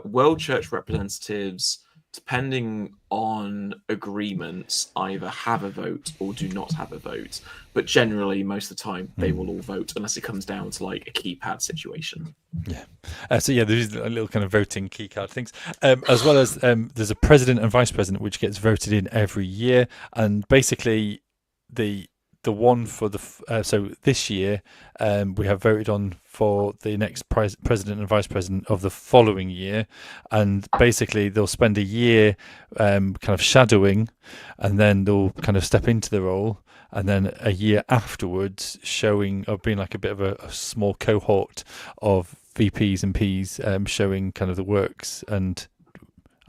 World Church representatives, depending on agreements, either have a vote or do not have a vote. But generally, most of the time, they will all vote, unless it comes down to like a keypad situation. Yeah. There's a little kind of voting key card things, as well as there's a president and vice president, which gets voted in every year. And basically, the one for so this year, we have voted on for the next president and vice president of the following year, and basically they'll spend a year kind of shadowing, and then they'll kind of step into the role, and then a year afterwards showing, or being like a bit of a small cohort of VPs and Ps, showing kind of the works and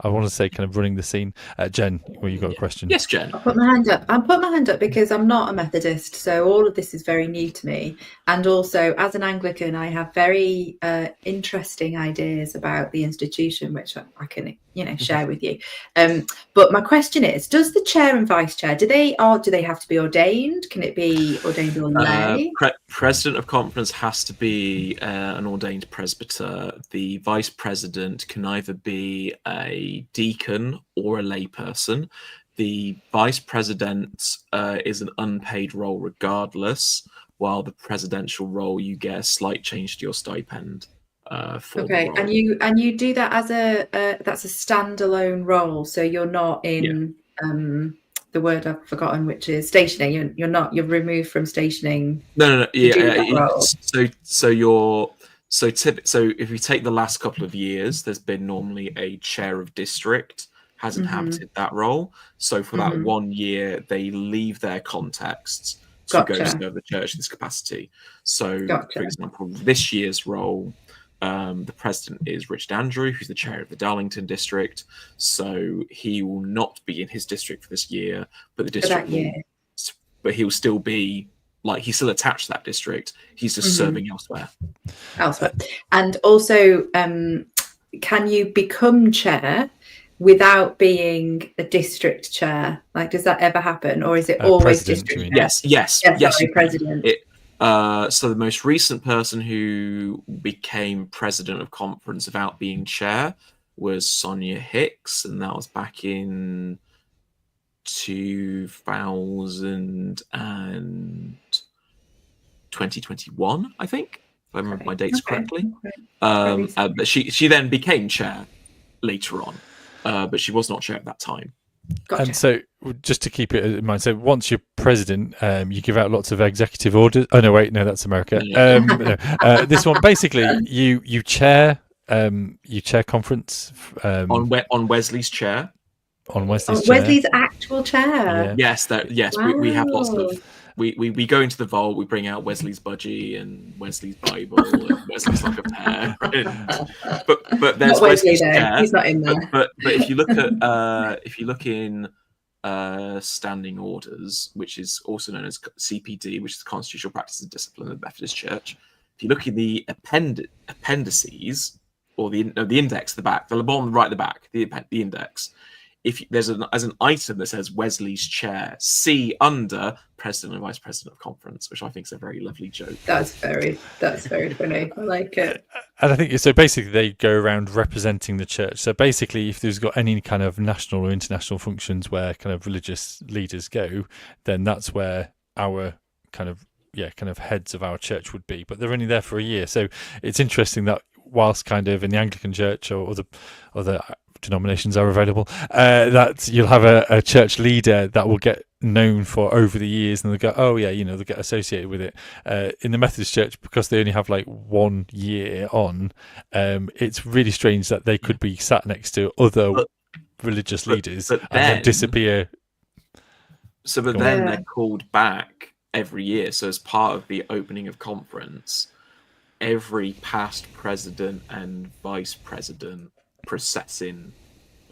I want to say kind of running the scene. Jen, well, you got a question? Yes, Jen. I'll put my hand up. I'll put my hand up because I'm not a Methodist, so all of this is very new to me. And also, as an Anglican, I have very interesting ideas about the institution, which I can, share with you. But my question is: does the chair and vice chair do they have to be ordained? Can it be ordained or lay? President of conference has to be an ordained presbyter. The vice president can either be a deacon or a lay person. The vice president is an unpaid role regardless, while the presidential role you get a slight change to your stipend. Okay, and you do that as that's a standalone role, so you're not in the word I've forgotten, which is stationing. You're removed from stationing. No. Yeah. So if you take the last couple of years, there's been normally a chair of district has inhabited that role. So for that 1 year, they leave their contexts to go serve the church in this capacity. So, for example, this year's role, the president is Richard Andrew, who's the chair of the Darlington district. So he will not be in his district for this year, but the district but he'll still be he's still attached to that district. He's just serving elsewhere. And also, can you become chair without being a district chair? Does that ever happen, or is it always district chair? Yes. President. So the most recent person who became president of conference without being chair was Sonia Hicks, and that was back in 2021, I think, if I remember my dates correctly. But she then became chair later on, but she was not chair at that time. Gotcha. And so, just to keep it in mind, so once you're president, you give out lots of executive orders. Oh no, wait, no, that's America. This one, basically, you chair conference on Wesley's chair. On Wesley's chair. Wesley's actual chair. Yeah. Yes, wow. we have lots of. We go into the vault, we bring out Wesley's budgie and Wesley's Bible and Wesley's like a pear. But there's Wesley's chair. He's not in there. But if you look in standing orders, which is also known as CPD, which is the Constitutional Practice and Discipline of the Methodist Church, if you look in the appendices or the index, the back, the bottom right, the back, the index. If there's an item that says Wesley's chair, see under president and vice president of conference, which I think is a very lovely joke. That's very funny. I like it. And I think so. Basically, they go around representing the church. So basically, if there's got any kind of national or international functions where kind of religious leaders go, then that's where our kind of heads of our church would be. But they're only there for a year, so it's interesting that whilst kind of in the Anglican Church or other denominations are available, that you'll have a church leader that will get known for over the years, and they'll go, oh yeah, they'll get associated with it. In the Methodist Church, because they only have 1 year on, it's really strange that they could be sat next to other religious leaders and then disappear. But then they're called back every year. So as part of the opening of conference, every past president and vice president process in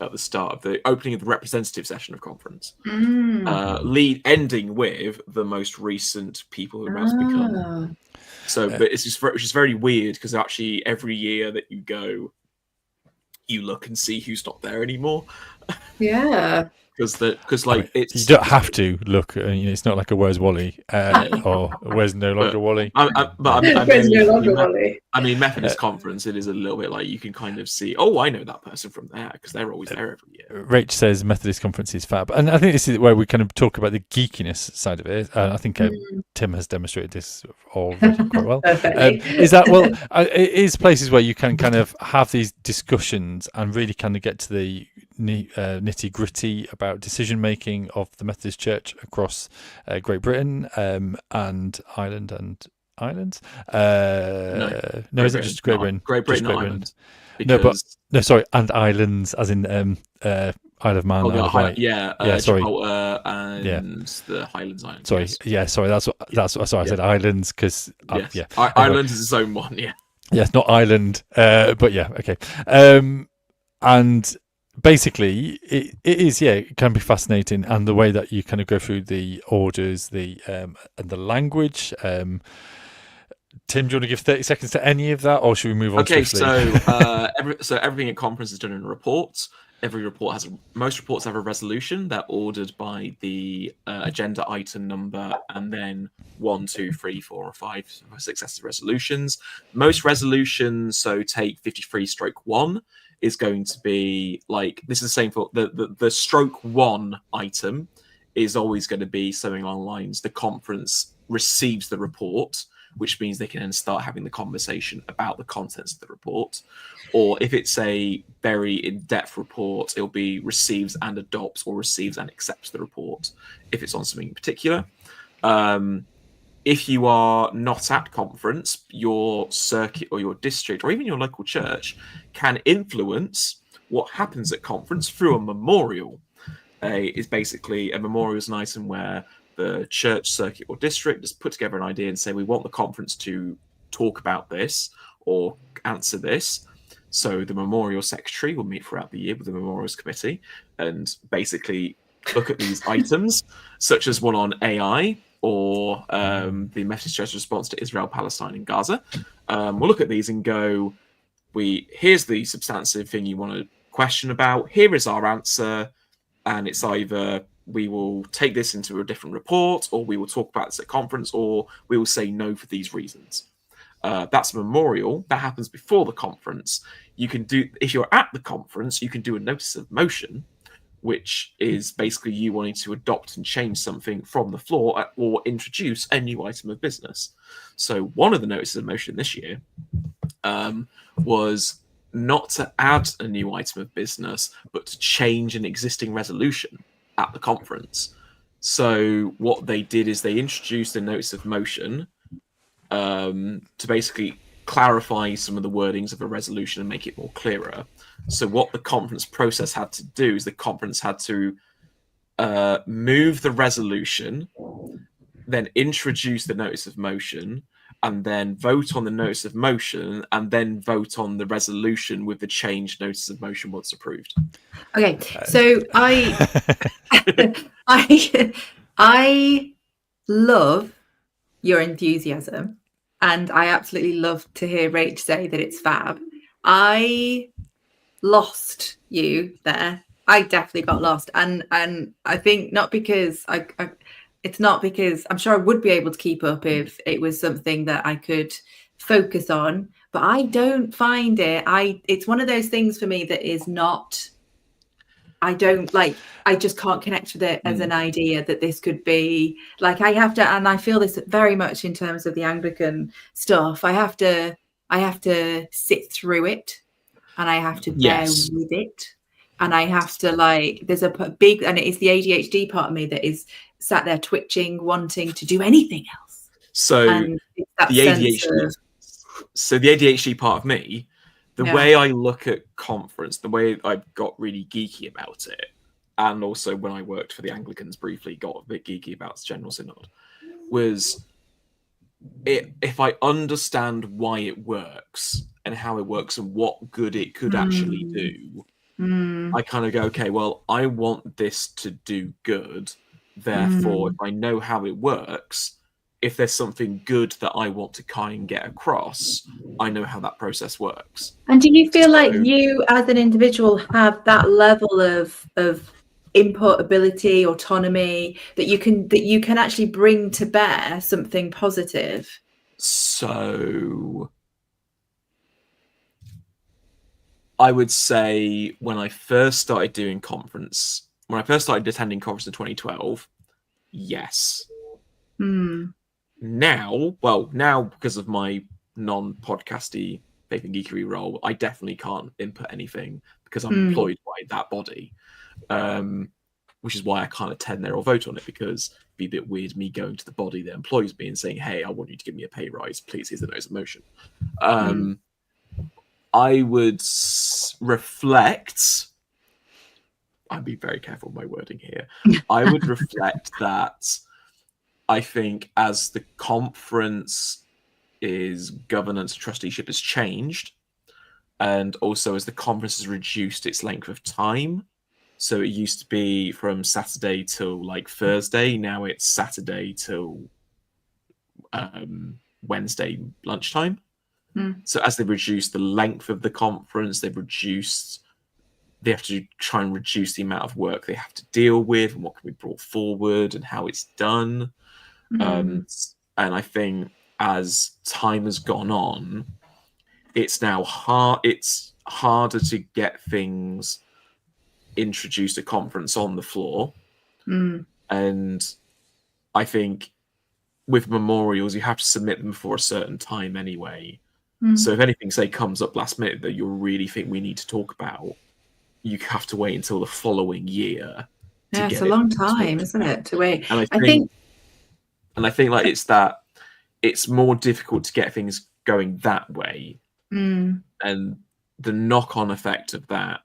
at the start of the opening of the representative session of conference, ending with the most recent people who are about to become. So, but it's just very weird because actually every year that you go, you look and see who's not there anymore. Yeah. Because it's you don't have to look. It's not like a Where's Wally or Where's No Longer Wally. Wally. I mean, Methodist Conference. It is a little bit like you can kind of see. Oh, I know that person from there because they're always there every year. Rach says Methodist Conference is fab, and I think this is where we kind of talk about the geekiness side of it. I think Tim has demonstrated this already quite well. Is that it is places where you can kind of have these discussions and really kind of get to the nitty gritty about decision making of the Methodist Church across Great Britain and Ireland and islands. No, is it just Great Britain? Great Britain and Ireland. And islands, as in Isle of Man. Gibraltar and the Highlands Islands. Sorry, That's what I said islands because Ireland is its own one. Yeah. Yes, not Ireland, but yeah, okay. And basically, it is, yeah, it can be fascinating, and the way that you kind of go through the orders, and the language. Tim, do you want to give 30 seconds to any of that, or should we move on Okay, swiftly? so everything at conference is done in reports. Every report most reports have a resolution. They're ordered by the agenda item number, and then 1, 2, 3, 4, or 5 successive resolutions. Most resolutions, so take 53/1, is going to be like, this is the same for the stroke 1 item is always going to be something along the lines: the conference receives the report, which means they can then start having the conversation about the contents of the report. Or if it's a very in-depth report, it'll be receives and adopts, or receives and accepts the report if it's on something in particular. If you are not at conference, your circuit or your district or even your local church can influence what happens at conference through a memorial. Is basically, a memorial is an item where the church, circuit, or district just put together an idea and say, we want the conference to talk about this or answer this. So the memorial secretary will meet throughout the year with the memorials committee and basically look at these items, such as one on AI or the Methodist Church's response to Israel, Palestine, and Gaza. We'll look at these and go, here's the substantive thing you want to question about. Here is our answer. And it's either we will take this into a different report, or we will talk about this at conference, or we will say no for these reasons. That's a memorial. That happens before the conference. You can do, if you're at the conference, you can do a notice of motion, which is basically you wanting to adopt and change something from the floor or introduce a new item of business. So one of the notices of motion this year was not to add a new item of business, but to change an existing resolution at the conference. So what they did is they introduced a notice of motion to basically clarify some of the wordings of a resolution and make it more clearer. So what the conference process had to do is the conference had to move the resolution, then introduce the notice of motion, and then vote on the notice of motion, and then vote on the resolution with the changed notice of motion once approved. Okay, so I love your enthusiasm, and I absolutely love to hear Rach say that it's fab. I lost you there. I definitely got lost, and I think not because it's not because I'm sure I would be able to keep up if it was something that I could focus on, but I don't find it. It's one of those things for me that is not, I just can't connect with it as an idea that this could be like, I have to, and I feel this very much in terms of the Anglican stuff. I have to sit through it, and I have to bear with it. And I have to there's a big, and it is the ADHD part of me that is sat there twitching, wanting to do anything else. So the ADHD part of me, the way I look at conference, the way I got really geeky about it, and also when I worked for the Anglicans briefly, got a bit geeky about General Synod, was if I understand why it works and how it works and what good it could actually do, I kind of go, okay, well, I want this to do good. Therefore, if I know how it works, if there's something good that I want to kind of get across, I know how that process works. And do you feel like you as an individual have that level of input, ability, autonomy that you can actually bring to bear something positive? So I would say when I first started attending conference in 2012, yes. Now because of my non-podcasty Faith and Geekery role, I definitely can't input anything because I'm employed by that body, which is why I can't attend there or vote on it, because it'd be a bit weird me going to the body that employs me and saying, hey, I want you to give me a pay rise, please, here's the notice of motion. I would reflect, I'd be very careful with my wording here. I would reflect that I think as the conference's governance trusteeship has changed, and also as the conference has reduced its length of time. So it used to be from Saturday till like Thursday. Now it's Saturday till Wednesday lunchtime. So as they've reduced the length of the conference, they have to try and reduce the amount of work they have to deal with and what can be brought forward and how it's done. And I think as time has gone on, it's now it's harder to get things introduced at conference on the floor. And I think with memorials, you have to submit them for a certain time anyway. So if anything, say, comes up last minute that you really think we need to talk about, you have to wait until the following year. Yeah, it's a long time, isn't it, to wait? And I think like it's more difficult to get things going that way. And the knock-on effect of that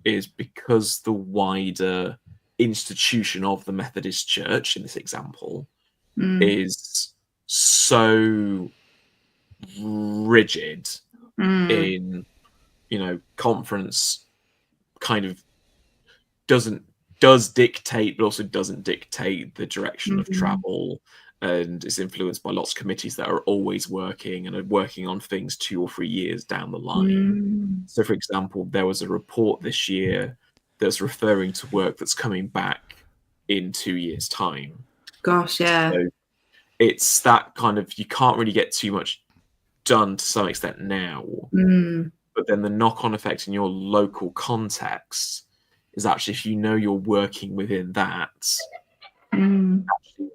is because the wider institution of the Methodist Church, in this example, is so rigid in, conference kind of does dictate, but also doesn't dictate the direction of travel, and is influenced by lots of committees that are always working and are working on things 2 or 3 years down the line. So, for example, there was a report this year that's referring to work that's coming back in 2 years' time. Gosh, yeah. So it's that kind of, you can't really get too much done to some extent now. But then the knock-on effect in your local context is actually, if you know you're working within that, actually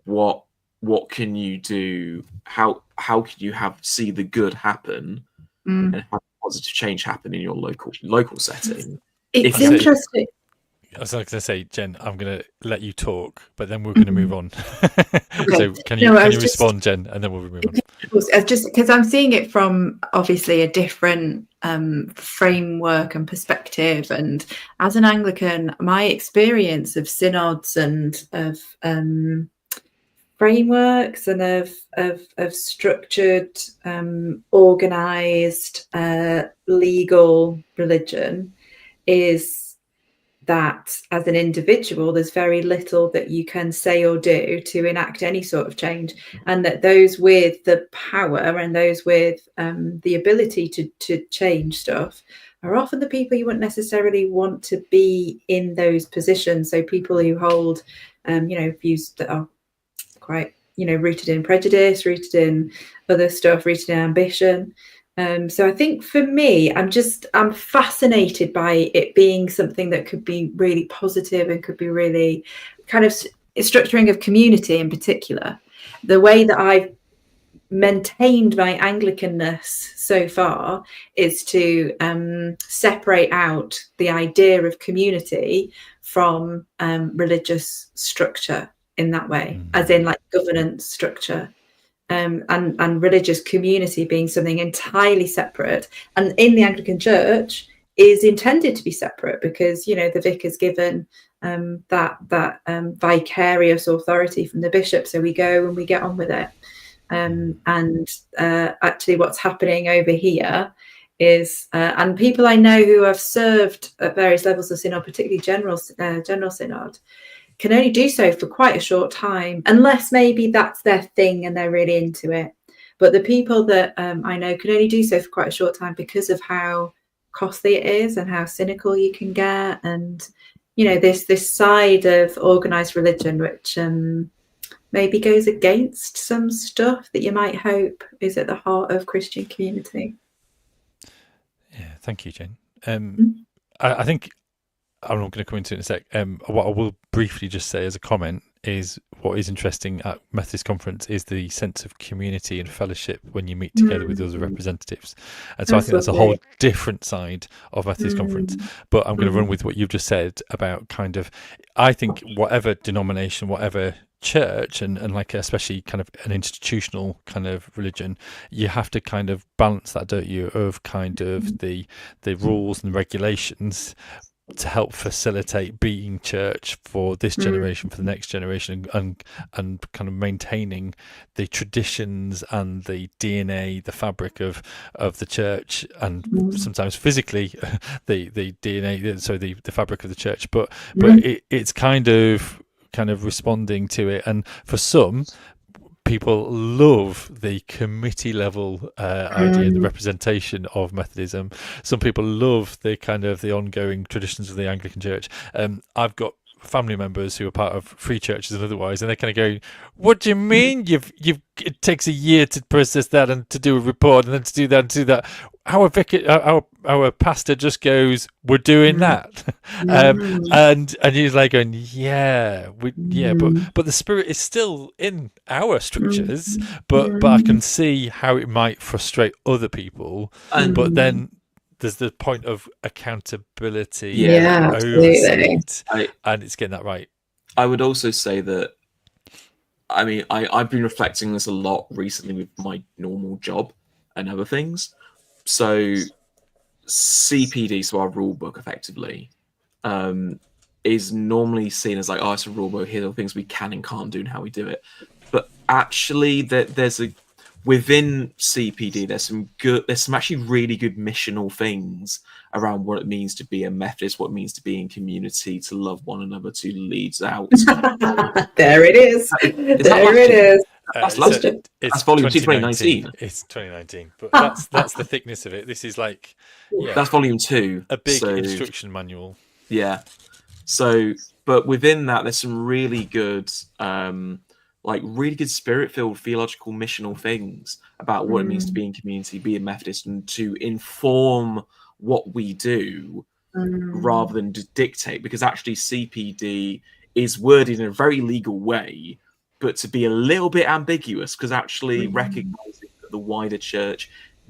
what can you do? How can you see the good happen and have positive change happen in your local setting? It's interesting. I was going to say, Jen, I'm going to let you talk, but then we're going to move on. So can you respond, Jen, and then we'll move on? Just because I'm seeing it from obviously a different framework and perspective, and as an Anglican, my experience of synods and of frameworks and of structured, organised, legal religion is that as an individual, there's very little that you can say or do to enact any sort of change, and that those with the power and those with the ability to change stuff are often the people you wouldn't necessarily want to be in those positions. So people who hold, views that are quite, rooted in prejudice, rooted in other stuff, rooted in ambition. So I think for me, I'm fascinated by it being something that could be really positive and could be really kind of structuring of community in particular. The way that I've maintained my Anglicanness so far is to separate out the idea of community from religious structure in that way, as in like governance structure. And religious community being something entirely separate, and in the Anglican Church is intended to be separate because the vicar's given that vicarious authority from the bishop, so we go and we get on with it. And actually, what's happening over here is, and people I know who have served at various levels of synod, particularly general synod, can only do so for quite a short time, unless maybe that's their thing and they're really into it. But the people that I know can only do so for quite a short time because of how costly it is and how cynical you can get, and this side of organised religion which maybe goes against some stuff that you might hope is at the heart of Christian community. Yeah, thank you, Jen. I think I'm not going to come into it in a sec. What I will briefly just say as a comment is, what is interesting at Methodist Conference is the sense of community and fellowship when you meet together with other representatives. And so I think that's a whole different side of Methodist Conference. But I'm going to run with what you've just said about kind of, I think whatever denomination, whatever church, and like especially kind of an institutional kind of religion, you have to kind of balance that, don't you, of kind of the rules and regulations, to help facilitate being church for this generation, for the next generation, and kind of maintaining the traditions and the DNA, the fabric of the church, and sometimes physically the DNA, so the fabric of the church. But it's kind of responding to it, and for some people love the committee level idea and the representation of Methodism. Some people love the kind of the ongoing traditions of the Anglican Church. I've got family members who are part of free churches and otherwise, and they kind of go, "What do you mean? It takes a year to process that and to do a report and then to do that and to do that." Our pastor just goes, "We're doing that," and he's like going, but the Spirit is still in our structures, but I can see how it might frustrate other people, but then there's the point of accountability, oversight, and it's getting that right. I would also say that, I mean, I've been reflecting this a lot recently with my normal job and other things. So CPD, so our rule book effectively, is normally seen as like, oh, it's a rule book, here are the things we can and can't do and how we do it. But actually within CPD, there's some actually really good missional things around what it means to be a Methodist, what it means to be in community, to love one another, to lead out. There it is. There it is. That's volume 2, 2019. It's 2019, but that's the thickness of it. This is like, that's volume 2, a big instruction manual. Yeah. So, but within that, there's some really good, really good spirit-filled theological missional things about what it means to be in community, be a Methodist, and to inform what we do rather than to dictate. Because actually, CPD is worded in a very legal way, but to be a little bit ambiguous, because actually recognizing that the wider church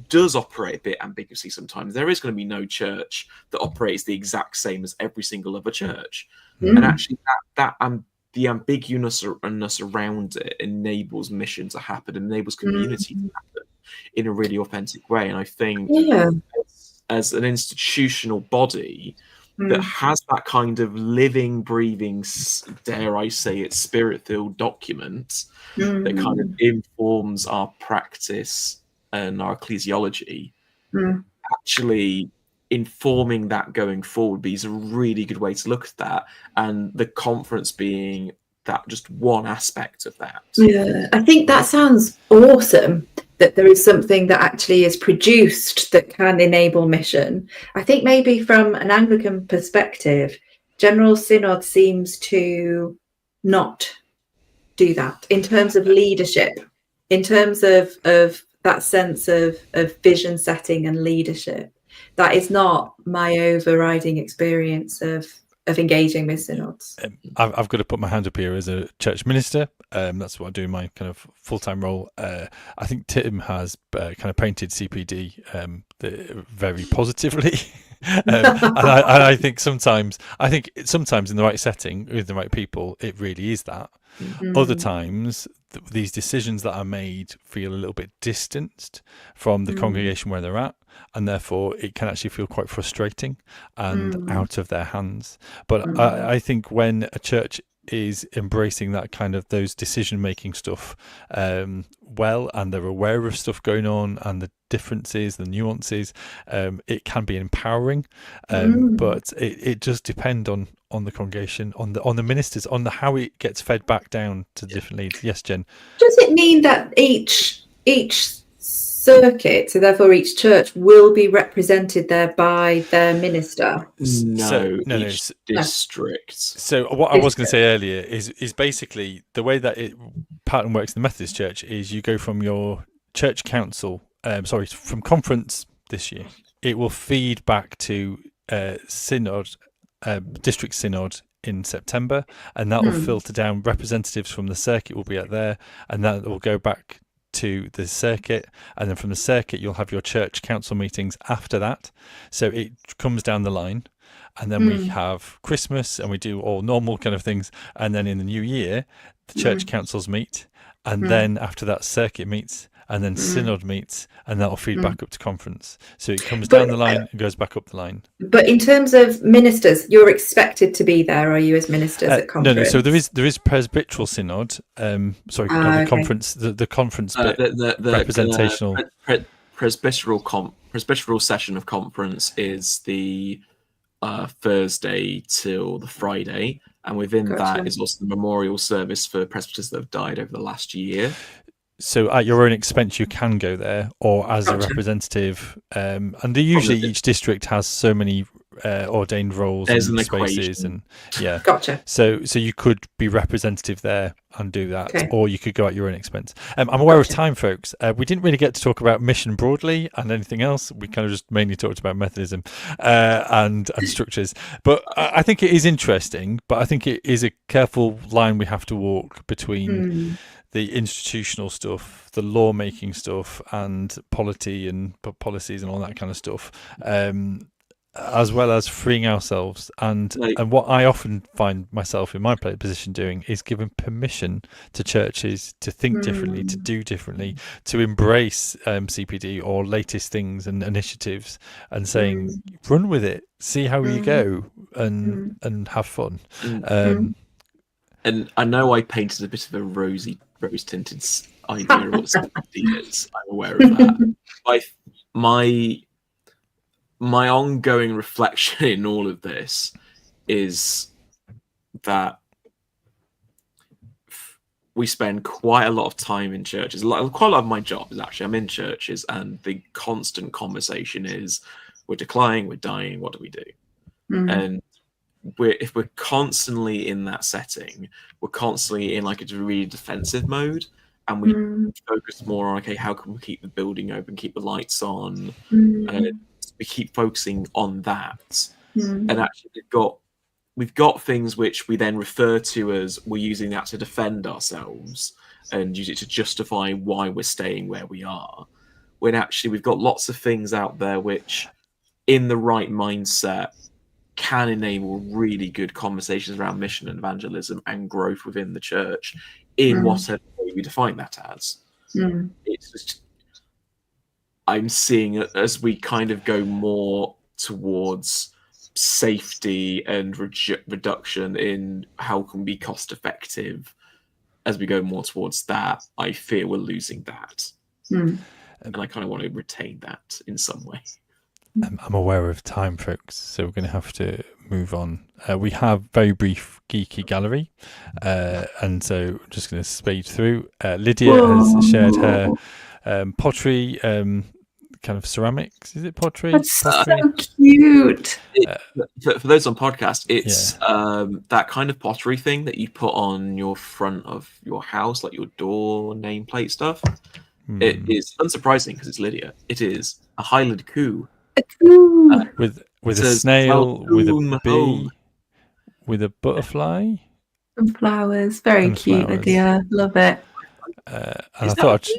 does operate a bit ambiguously sometimes. There is going to be no church that operates the exact same as every single other church. And actually the ambiguousness around it enables mission to happen, enables community to happen in a really authentic way. And I think as an institutional body that has that kind of living, breathing, dare I say it, spirit-filled document that kind of informs our practice and our ecclesiology, actually informing that going forward is a really good way to look at that, and the conference being that just one aspect of that. Yeah, I think that sounds awesome, that there is something that actually is produced that can enable mission. I think maybe from an Anglican perspective, General Synod seems to not do that in terms of leadership, in terms of that sense of vision setting and leadership. That is not my overriding experience of engaging with synods. I've got to put my hand up here as a church minister. That's what I do in my kind of full-time role. I think Tim has kind of painted CPD very positively. And I think sometimes in the right setting with the right people, it really is that. Other times, these decisions that are made feel a little bit distanced from the congregation where they're at, and therefore it can actually feel quite frustrating and out of their hands. But I think when a church is embracing that kind of those decision-making stuff well, and they're aware of stuff going on and the differences, the nuances, it can be empowering. But it just depends on the congregation, on the ministers, on how it gets fed back down to the different leads. Yes, Jen? Does it mean that each circuit, so therefore each church, will be represented there by their minister? No, district. So what I was going to say earlier is basically the way that it pattern works in the Methodist Church is you go from your church council, from conference this year, it will feed back to synod, district synod in September, and that will filter down. Representatives from the circuit will be out there, and that will go back to the circuit, and then from the circuit you'll have your church council meetings after that. So it comes down the line, and then we have Christmas and we do all normal kind of things, and then in the new year the church councils meet, and then after that circuit meets, and then synod meets, and that'll feed back up to conference. So it comes But- down the line and goes back up the line. But in terms of ministers, you're expected to be there, are you, as ministers at conference? No. So there is presbyteral synod. The okay. conference, the conference bit, representational. Presbyteral session of conference is the Thursday till the Friday, and within that is also the memorial service for presbyters that have died over the last year. So at your own expense, you can go there, or as a representative. And usually each district has so many ordained roles and spaces, and Gotcha. So you could be representative there and do that, or you could go at your own expense. I'm aware of time, folks. We didn't really get to talk about mission broadly and anything else. We kind of just mainly talked about Methodism and structures. But I think it is interesting. But I think it is a careful line we have to walk between the institutional stuff, the lawmaking stuff, and polity and policies and all that kind of stuff, as well as freeing ourselves. And what I often find myself in my position doing is giving permission to churches to think differently, to do differently, to embrace CPD or latest things and initiatives, and saying, run with it, see how you go, and have fun. And I know I painted a bit of a rose-tinted idea of what CPD is. I'm aware of that. My ongoing reflection in all of this is that we spend quite a lot of time in churches. Quite a lot of my job is actually I'm in churches, and the constant conversation is, we're declining, we're dying, what do we do? And if we're constantly in that setting, we're constantly in like a really defensive mode, and we focus more on, okay, how can we keep the building open, keep the lights on, we keep focusing on that. And actually we've got things which we then refer to as, we're using that to defend ourselves and use it to justify why we're staying where we are, when actually we've got lots of things out there which, in the right mindset, can enable really good conversations around mission and evangelism and growth within the church in whatever way we define that as. It's just, I'm seeing it as we kind of go more towards safety and reduction in how can we be cost effective. As we go more towards that, I fear we're losing that. And I kind of want to retain that in some way. I'm aware of time, folks, so we're going to have to move on. We have very brief geeky gallery, and so I'm just going to speed through. Lydia has shared her pottery, kind of ceramics. Is it pottery? That's pottery? so cute. For those on podcast, it's that kind of pottery thing that you put on your front of your house, like your door nameplate stuff. It is unsurprising because it's Lydia. It is a Highland coo. With a snail, with a bee, with a butterfly, and flowers. Very cute, Lydia. Love it. And I thought,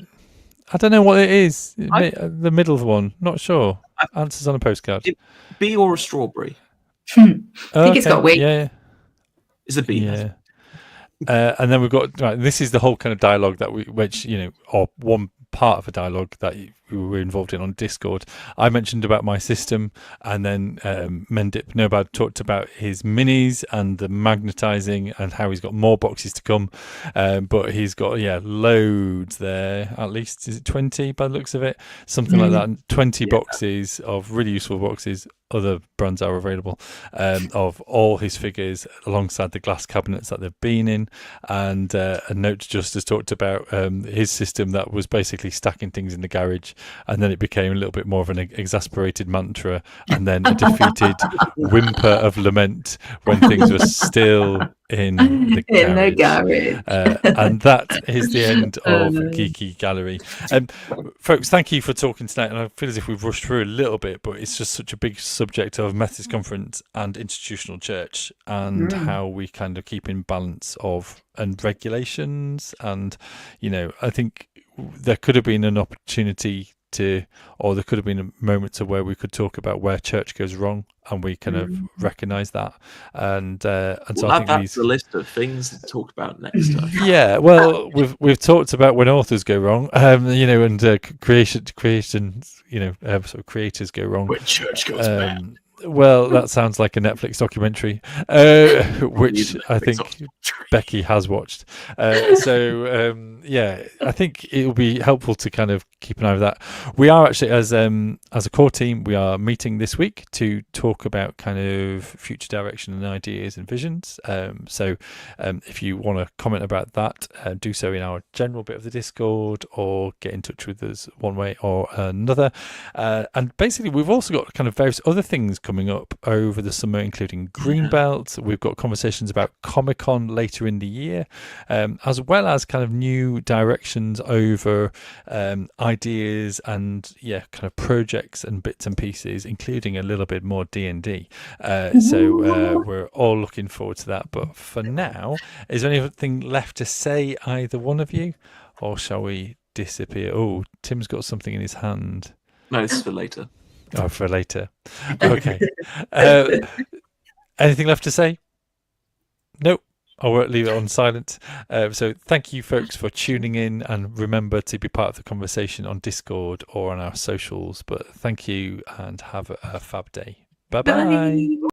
I don't know what it is. The middle one, not sure. Answers on a postcard. Bee or a strawberry? I think it's got wings. Yeah, it's a bee. Yeah. And then we've got this is the whole kind of dialogue that or one part of a dialogue that we were involved in on Discord. I mentioned about my system, and then Mendip Nobad talked about his minis and the magnetizing and how he's got more boxes to come, but he's got loads there. At least is it 20 by the looks of it, something like that. 20 boxes of really useful boxes. Other brands are available of all his figures alongside the glass cabinets that they've been in, and a note just has talked about his system that was basically stacking things in the garage, and then it became a little bit more of an exasperated mantra, and then a defeated whimper of lament when things were still in the garage. And that is the end of Geeky Gallery. Folks, thank you for talking tonight, and I feel as if we've rushed through a little bit, but it's just such a big subject of Methodist Conference and institutional church, and how we kind of keep in balance of and regulations. And I think there could have been an opportunity to, or there could have been moments of where we could talk about where church goes wrong, and we kind of recognise that. And so I think that's the list of things to talk about next time. Yeah, well, we've talked about when authors go wrong, and creation, sort of creators go wrong. When church goes bad. Well, that sounds like a Netflix documentary, which I think Becky has watched. I think it will be helpful to kind of keep an eye on that. We are actually, as a core team, we are meeting this week to talk about kind of future direction and ideas and visions. If you want to comment about that, do so in our general bit of the Discord, or get in touch with us one way or another. And basically, we've also got kind of various other things coming up over the summer, including Greenbelt. We've got conversations about Comic-Con later in the year, as well as kind of new directions over ideas and kind of projects and bits and pieces, including a little bit more D&D. So we're all looking forward to that. But for now, is there anything left to say, either one of you, or shall we disappear? Oh, Tim's got something in his hand. No, this is for later. Oh, for later. Okay. Anything left to say? Nope. I won't leave it on silent. So thank you, folks, for tuning in, and remember to be part of the conversation on Discord or on our socials. But thank you, and have a fab day. Bye-bye. Bye.